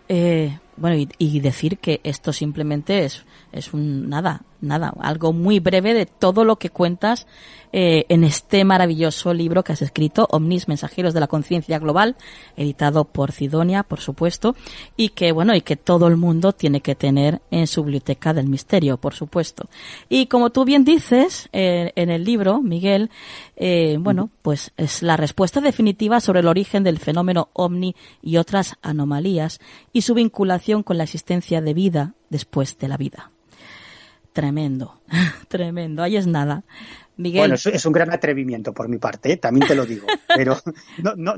Y decir que esto simplemente es nada, algo muy breve de todo lo que cuentas en este maravilloso libro que has escrito, OVNIs, Mensajeros de la Conciencia Global, editado por Sidonia, por supuesto, y que todo el mundo tiene que tener en su biblioteca del misterio, por supuesto. Y como tú bien dices en el libro, Miguel, pues es la respuesta definitiva sobre el origen del fenómeno OVNI y otras anomalías y su vinculación con la existencia de vida después de la vida. Tremendo, ahí es nada. Miguel. Bueno, es un gran atrevimiento por mi parte, también te lo digo, pero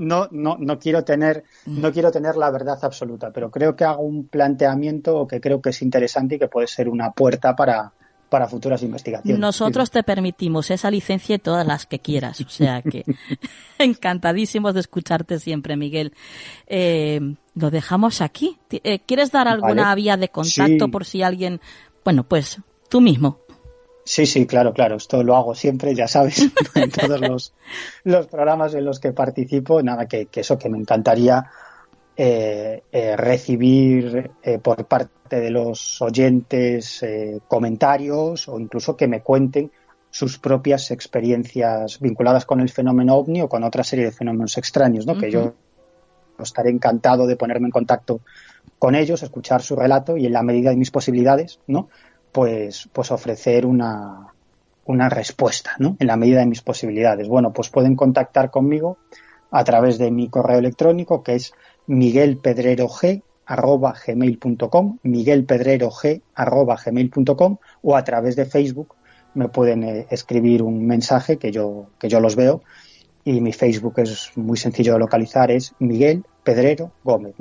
no quiero tener la verdad absoluta, pero creo que hago un planteamiento que creo que es interesante y que puede ser una puerta para futuras investigaciones. Nosotros te permitimos esa licencia y todas las que quieras, o sea que encantadísimos de escucharte siempre, Miguel. Lo dejamos aquí. ¿Quieres dar alguna vía de contacto por si alguien... Bueno, pues tú mismo. Sí, claro, esto lo hago siempre, ya sabes, en todos los programas en los que participo. Nada, que eso, que me encantaría recibir por parte de los oyentes comentarios o incluso que me cuenten sus propias experiencias vinculadas con el fenómeno OVNI o con otra serie de fenómenos extraños, ¿no? Que yo estaré encantado de ponerme en contacto con ellos, escuchar su relato y en la medida de mis posibilidades, ¿no? Pues ofrecer una respuesta, ¿no? En la medida de mis posibilidades. Bueno, pues pueden contactar conmigo a través de mi correo electrónico, que es miguelpedrerog@gmail.com, miguelpedrerog@gmail.com, o a través de Facebook me pueden escribir un mensaje que yo los veo, y mi Facebook es muy sencillo de localizar, es Miguel Pedrero Gómez.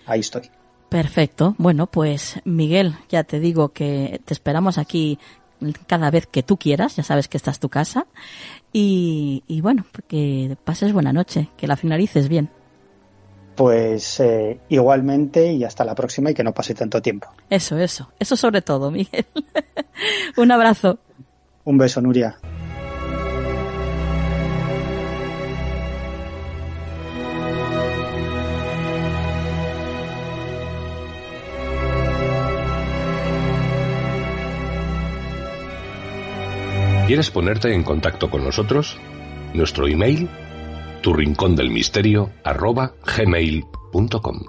Ahí estoy. Perfecto. Bueno, pues Miguel, ya te digo que te esperamos aquí cada vez que tú quieras, ya sabes que esta es tu casa. Y bueno, que pases buena noche, que la finalices bien. Pues igualmente, y hasta la próxima, y que no pase tanto tiempo. Eso sobre todo, Miguel. Un abrazo. Un beso, Nuria. ¿Quieres ponerte en contacto con nosotros? Nuestro email, turincondelmisterio@gmail.com.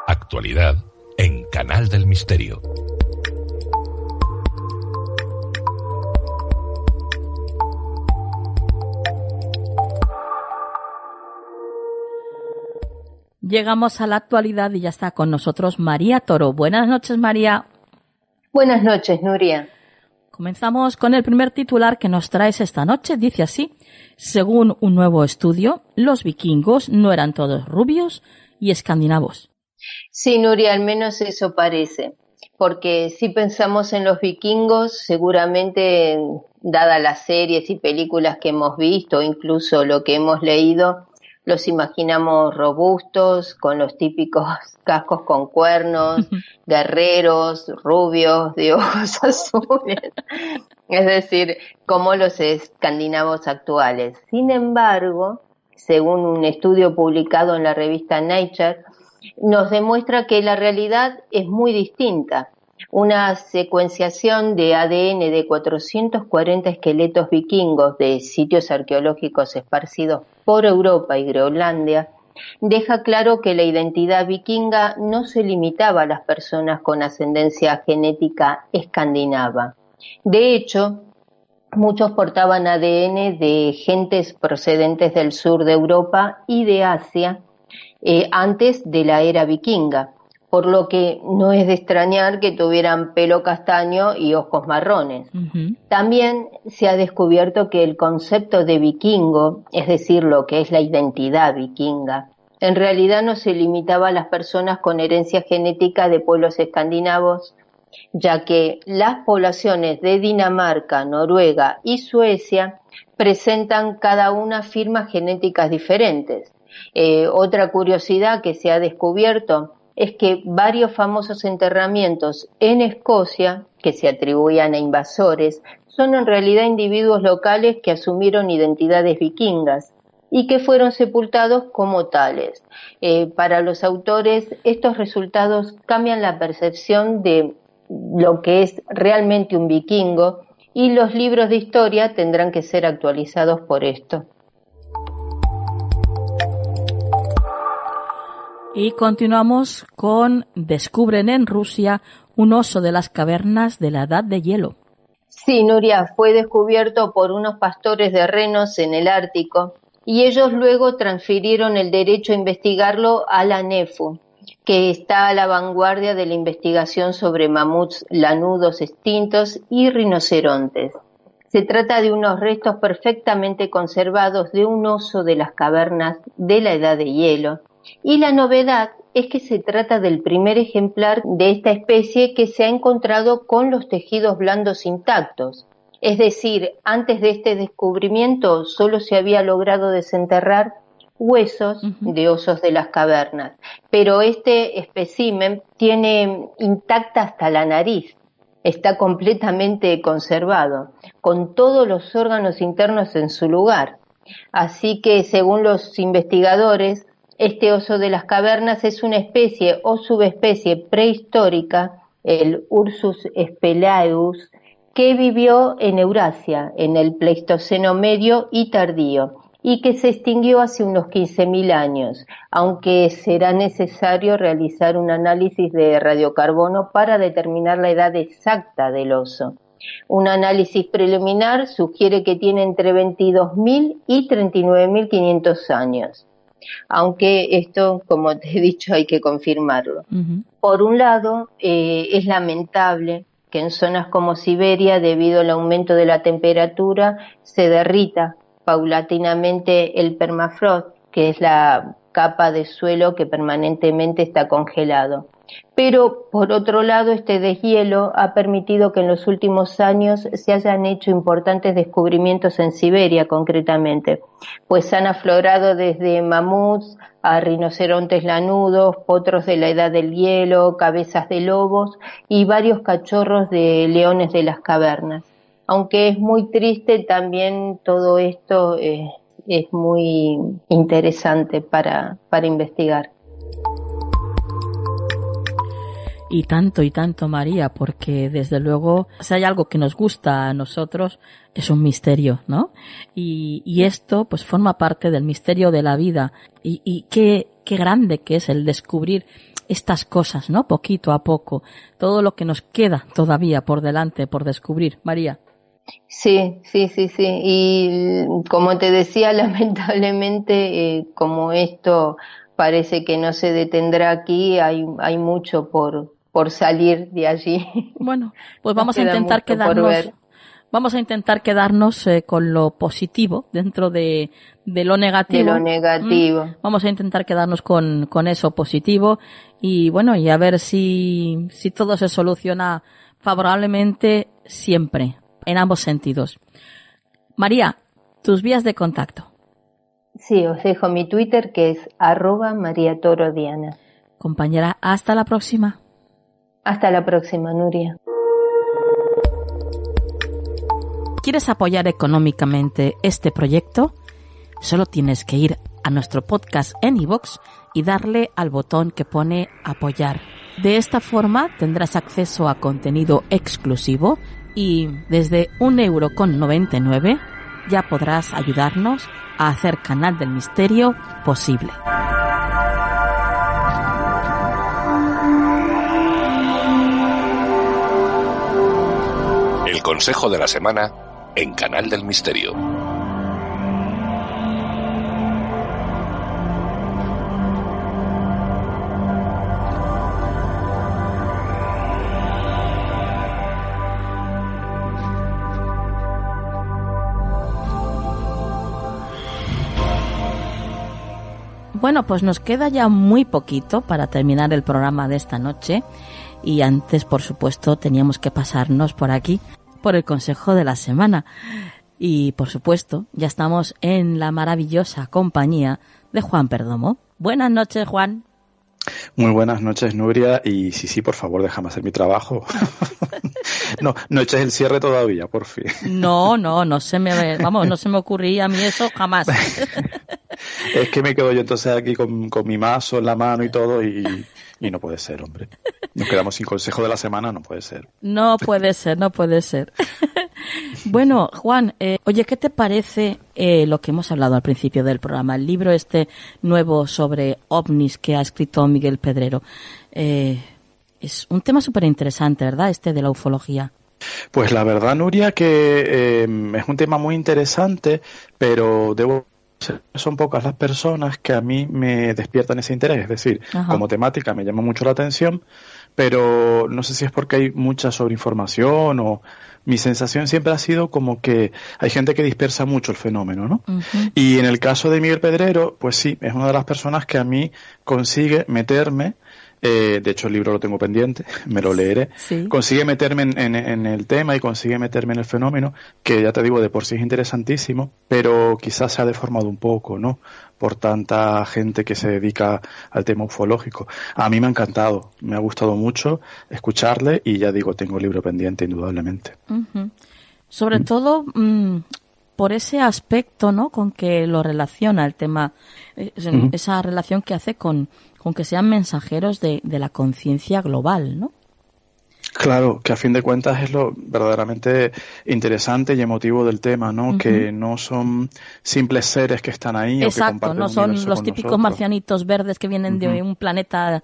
Actualidad en Canal del Misterio. Llegamos a la actualidad y ya está con nosotros María Toro. Buenas noches, María. Buenas noches, Nuria. Comenzamos con el primer titular que nos traes esta noche. Dice así: según un nuevo estudio, los vikingos no eran todos rubios y escandinavos. Sí, Nuria, al menos eso parece. Porque si pensamos en los vikingos, seguramente, dadas las series y películas que hemos visto, incluso lo que hemos leído, los imaginamos robustos, con los típicos cascos con cuernos, guerreros, rubios, de ojos azules. Es decir, como los escandinavos actuales. Sin embargo, según un estudio publicado en la revista Nature, nos demuestra que la realidad es muy distinta. una secuenciación de ADN de 440 esqueletos vikingos de sitios arqueológicos esparcidos por Europa y Groenlandia deja claro que la identidad vikinga no se limitaba a las personas con ascendencia genética escandinava. De hecho, muchos portaban ADN de gentes procedentes del sur de Europa y de Asia antes de la era vikinga, por lo que no es de extrañar que tuvieran pelo castaño y ojos marrones. Uh-huh. También se ha descubierto que el concepto de vikingo, es decir, lo que es la identidad vikinga, en realidad no se limitaba a las personas con herencia genética de pueblos escandinavos, ya que las poblaciones de Dinamarca, Noruega y Suecia presentan cada una firmas genéticas diferentes. Otra curiosidad que se ha descubierto es que varios famosos enterramientos en Escocia, que se atribuían a invasores, son en realidad individuos locales que asumieron identidades vikingas y que fueron sepultados como tales. Para los autores, estos resultados cambian la percepción de lo que es realmente un vikingo y los libros de historia tendrán que ser actualizados por esto. Y continuamos con descubren en Rusia un oso de las cavernas de la Edad de Hielo. Sí, Nuria, fue descubierto por unos pastores de renos en el Ártico y ellos luego transfirieron el derecho a investigarlo a la NEFU, que está a la vanguardia de la investigación sobre mamuts lanudos extintos y rinocerontes. Se trata de unos restos perfectamente conservados de un oso de las cavernas de la Edad de Hielo. Y la novedad es que se trata del primer ejemplar de esta especie que se ha encontrado con los tejidos blandos intactos. Es decir, antes de este descubrimiento solo se había logrado desenterrar huesos de osos de las cavernas, pero este espécimen tiene intacta hasta la nariz, está completamente conservado, con todos los órganos internos en su lugar. Así que, según los investigadores, este oso de las cavernas es una especie o subespecie prehistórica, el Ursus spelaeus, que vivió en Eurasia en el Pleistoceno medio y tardío y que se extinguió hace unos 15.000 años, aunque será necesario realizar un análisis de radiocarbono para determinar la edad exacta del oso. Un análisis preliminar sugiere que tiene entre 22.000 y 39.500 años. Aunque esto, como te he dicho, hay que confirmarlo. Uh-huh. Por un lado, es lamentable que en zonas como Siberia, debido al aumento de la temperatura, se derrita paulatinamente el permafrost, que es la capa de suelo que permanentemente está congelado. Pero, por otro lado, este deshielo ha permitido que en los últimos años se hayan hecho importantes descubrimientos en Siberia, concretamente, pues han aflorado desde mamuts a rinocerontes lanudos, potros de la edad del hielo, cabezas de lobos y varios cachorros de leones de las cavernas. Aunque es muy triste, también todo esto es muy interesante para investigar. Y tanto, María, porque desde luego, si hay algo que nos gusta a nosotros, es un misterio, ¿no? Y esto, pues, forma parte del misterio de la vida. Y qué grande que es el descubrir estas cosas, ¿no? Poquito a poco. Todo lo que nos queda todavía por delante, por descubrir. María. Sí. Y como te decía, lamentablemente, como esto parece que no se detendrá aquí, hay mucho por salir de allí. Bueno, pues vamos a intentar quedarnos con lo positivo dentro de lo negativo. De lo negativo. Vamos a intentar quedarnos con eso positivo y bueno, y a ver si todo se soluciona favorablemente siempre, en ambos sentidos. María, tus vías de contacto. Sí, os dejo mi Twitter, que es @mariatorodiana. Compañera, hasta la próxima. Hasta la próxima, Nuria. ¿Quieres apoyar económicamente este proyecto? Solo tienes que ir a nuestro podcast en iVoox y darle al botón que pone apoyar. De esta forma tendrás acceso a contenido exclusivo y desde 1,99 € ya podrás ayudarnos a hacer Canal del Misterio posible. El consejo de la semana en Canal del Misterio. Bueno, pues nos queda ya muy poquito para terminar el programa de esta noche y antes, por supuesto, teníamos que pasarnos por aquí, por el consejo de la semana. Y, por supuesto, ya estamos en la maravillosa compañía de Juan Perdomo. Buenas noches, Juan. Muy buenas noches, Nuria, y sí, por favor, déjame hacer mi trabajo. No eches el cierre todavía, por fin. No se me ocurría a mí eso jamás. Es que me quedo yo entonces aquí con mi mazo en la mano y todo y no puede ser, hombre. Nos quedamos sin consejo de la semana, no puede ser. No puede ser. Bueno, Juan, oye, ¿qué te parece lo que hemos hablado al principio del programa? El libro este nuevo sobre ovnis que ha escrito Miguel Pedrero. Es un tema súper interesante, ¿verdad? Este de la ufología. Pues la verdad, Nuria, que es un tema muy interesante, pero son pocas las personas que a mí me despiertan ese interés. Es decir, como temática me llama mucho la atención, pero no sé si es porque hay mucha sobreinformación o mi sensación siempre ha sido como que hay gente que dispersa mucho el fenómeno, ¿no? Y en el caso de Miguel Pedrero, pues sí, es una de las personas que a mí consigue meterme. De hecho, el libro lo tengo pendiente, me lo leeré. Sí. Consigue meterme en el tema y consigue meterme en el fenómeno, que ya te digo, de por sí es interesantísimo, pero quizás se ha deformado un poco, ¿no? Por tanta gente que se dedica al tema ufológico. A mí me ha encantado, me ha gustado mucho escucharle y ya digo, tengo el libro pendiente, indudablemente. Sobre todo por ese aspecto, ¿no? Con que lo relaciona el tema, esa relación que hace con que sean mensajeros de la conciencia global, ¿no? Claro, que a fin de cuentas es lo verdaderamente interesante y emotivo del tema, ¿no? Que no son simples seres que están ahí. Exacto, o que no son los típicos marcianitos verdes que vienen de un planeta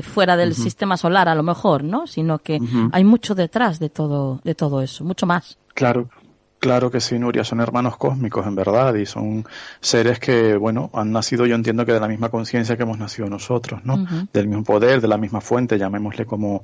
fuera del sistema solar, a lo mejor, ¿no? Sino que hay mucho detrás de todo eso, mucho más. Claro que sí, Nuria, son hermanos cósmicos, en verdad, y son seres que, bueno, han nacido, yo entiendo que de la misma conciencia que hemos nacido nosotros, ¿no? Del mismo poder, de la misma fuente, llamémosle como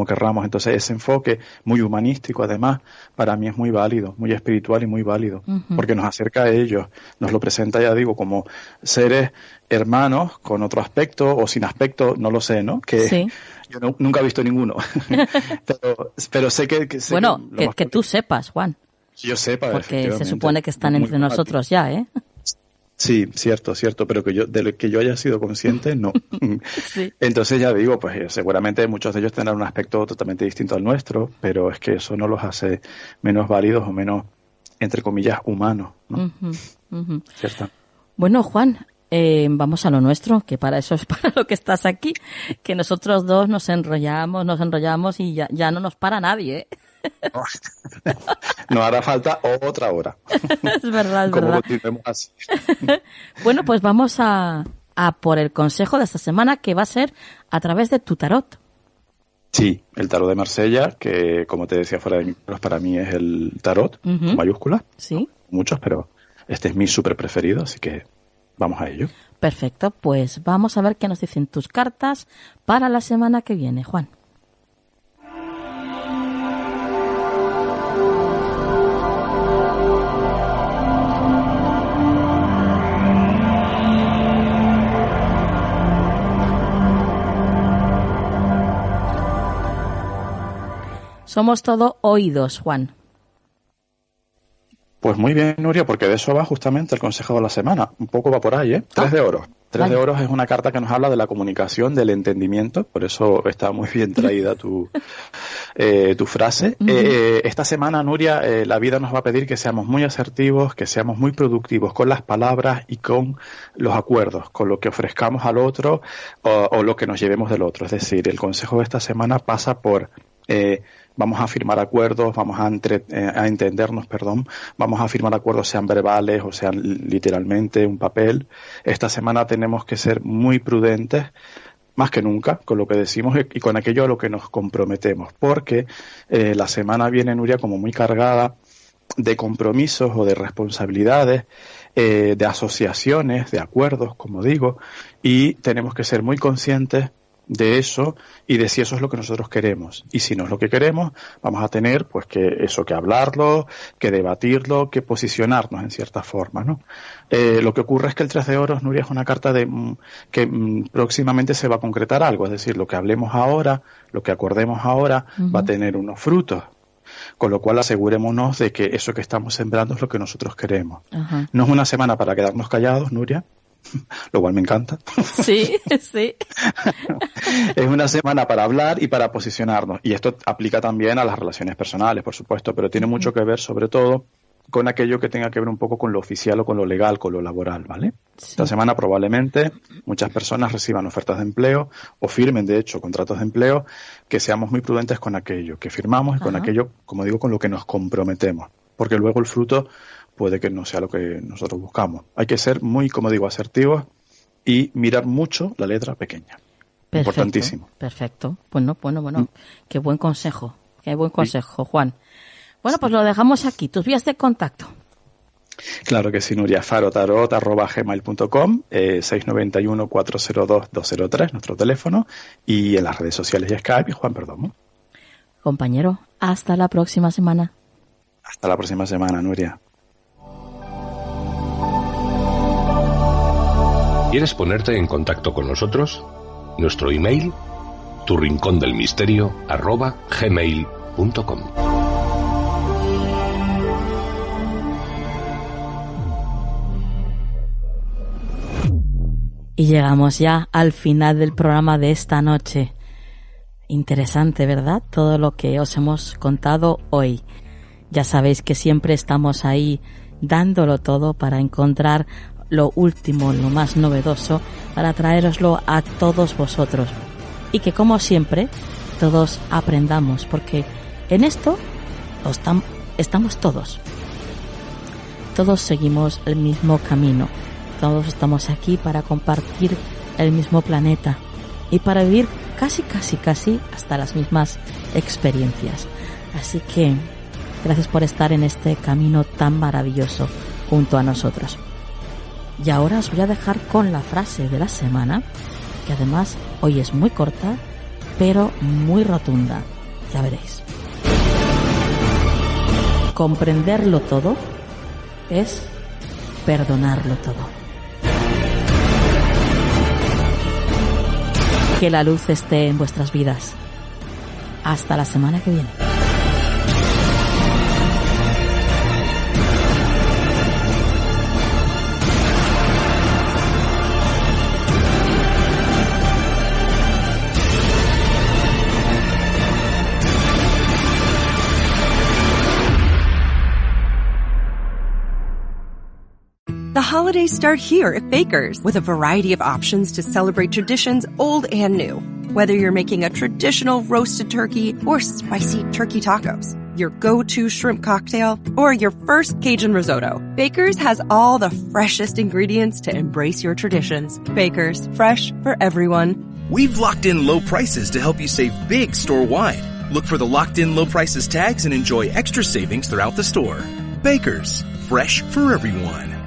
querramos. Entonces, ese enfoque muy humanístico, además, para mí es muy válido, muy espiritual y muy válido, porque nos acerca a ellos, nos lo presenta, ya digo, como seres hermanos con otro aspecto o sin aspecto, no lo sé, ¿no? Que sí. Yo nunca he visto ninguno, pero sé que que tú sepas, Juan. Yo sepa, porque se supone que están entre nosotros ya, ¿eh? Sí, cierto, pero de lo que yo haya sido consciente, no. Sí. Entonces ya digo, pues seguramente muchos de ellos tendrán un aspecto totalmente distinto al nuestro, pero es que eso no los hace menos válidos o menos, entre comillas, humanos, ¿no? ¿Cierto? Bueno, Juan, vamos a lo nuestro, que para eso es para lo que estás aquí, que nosotros dos nos enrollamos y ya no nos para nadie, ¿eh? No hará falta otra hora. Es verdad, como lo tenemos así. Bueno, pues vamos a por el consejo de esta semana, que va a ser a través de tu tarot. Sí, el tarot de Marsella, que como te decía fuera de micros, para mí es el tarot, con mayúsculas. Sí. Muchos, pero este es mi súper preferido, así que vamos a ello. Perfecto, pues vamos a ver qué nos dicen tus cartas para la semana que viene, Juan. Somos todo oídos, Juan. Pues muy bien, Nuria, porque de eso va justamente el consejo de la semana. Un poco va por ahí, ¿eh? 3 de oro. 3 de oros es una carta que nos habla de la comunicación, del entendimiento, por eso está muy bien traída tu frase. Esta semana, Nuria, la vida nos va a pedir que seamos muy asertivos, que seamos muy productivos con las palabras y con los acuerdos, con lo que ofrezcamos al otro o lo que nos llevemos del otro. Es decir, el consejo de esta semana pasa por... vamos a firmar acuerdos, vamos a entendernos, vamos a firmar acuerdos, sean verbales o sean literalmente un papel. Esta semana tenemos que ser muy prudentes, más que nunca, con lo que decimos y con aquello a lo que nos comprometemos, porque la semana viene, Nuria, como muy cargada de compromisos o de responsabilidades, de asociaciones, de acuerdos, como digo, y tenemos que ser muy conscientes de eso y de si eso es lo que nosotros queremos. Y si no es lo que queremos, vamos a tener pues que hablarlo, que debatirlo, que posicionarnos en cierta forma, ¿no? Lo que ocurre es que el 3 de oros, Nuria, es una carta que próximamente se va a concretar algo, es decir, lo que hablemos ahora, lo que acordemos ahora, va a tener unos frutos. Con lo cual asegurémonos de que eso que estamos sembrando es lo que nosotros queremos. No es una semana para quedarnos callados, Nuria, lo cual me encanta. Sí, sí. Es una semana para hablar y para posicionarnos. Y esto aplica también a las relaciones personales, por supuesto, pero tiene mucho que ver, sobre todo, con aquello que tenga que ver un poco con lo oficial o con lo legal, con lo laboral, ¿vale? Sí. Esta semana probablemente muchas personas reciban ofertas de empleo o firmen, de hecho, contratos de empleo, que seamos muy prudentes con aquello que firmamos y con aquello, como digo, con lo que nos comprometemos. Porque luego el fruto puede que no sea lo que nosotros buscamos. Hay que ser muy, como digo, asertivos y mirar mucho la letra pequeña. Perfecto, importantísimo. Perfecto. Bueno. Qué buen consejo. Qué buen consejo, Juan. Bueno, pues lo dejamos aquí. Tus vías de contacto. Claro que sí, Nuria. farotarot@gmail.com, 691-402-203, nuestro teléfono, y en las redes sociales y Skype, y Juan Perdomo. Compañero, hasta la próxima semana. Hasta la próxima semana, Nuria. ¿Quieres ponerte en contacto con nosotros? Nuestro email, turincondelmisterio@gmail.com. Y llegamos ya al final del programa de esta noche. Interesante, ¿verdad? Todo lo que os hemos contado hoy. Ya sabéis que siempre estamos ahí dándolo todo para encontrar lo último, lo más novedoso, para traéroslo a todos vosotros. Y que, como siempre, todos aprendamos, porque en esto estamos todos. Todos seguimos el mismo camino. Todos estamos aquí para compartir el mismo planeta y para vivir casi hasta las mismas experiencias. Así que gracias por estar en este camino tan maravilloso junto a nosotros. Y ahora os voy a dejar con la frase de la semana, que además hoy es muy corta, pero muy rotunda. Ya veréis. Comprenderlo todo es perdonarlo todo. Que la luz esté en vuestras vidas. Hasta la semana que viene. The holidays start here at Baker's with a variety of options to celebrate traditions old and new. Whether you're making a traditional roasted turkey or spicy turkey tacos, your go-to shrimp cocktail, or your first Cajun risotto, Baker's has all the freshest ingredients to embrace your traditions. Baker's, fresh for everyone. We've locked in low prices to help you save big store-wide. Look for the locked in low prices tags and enjoy extra savings throughout the store. Baker's, fresh for everyone.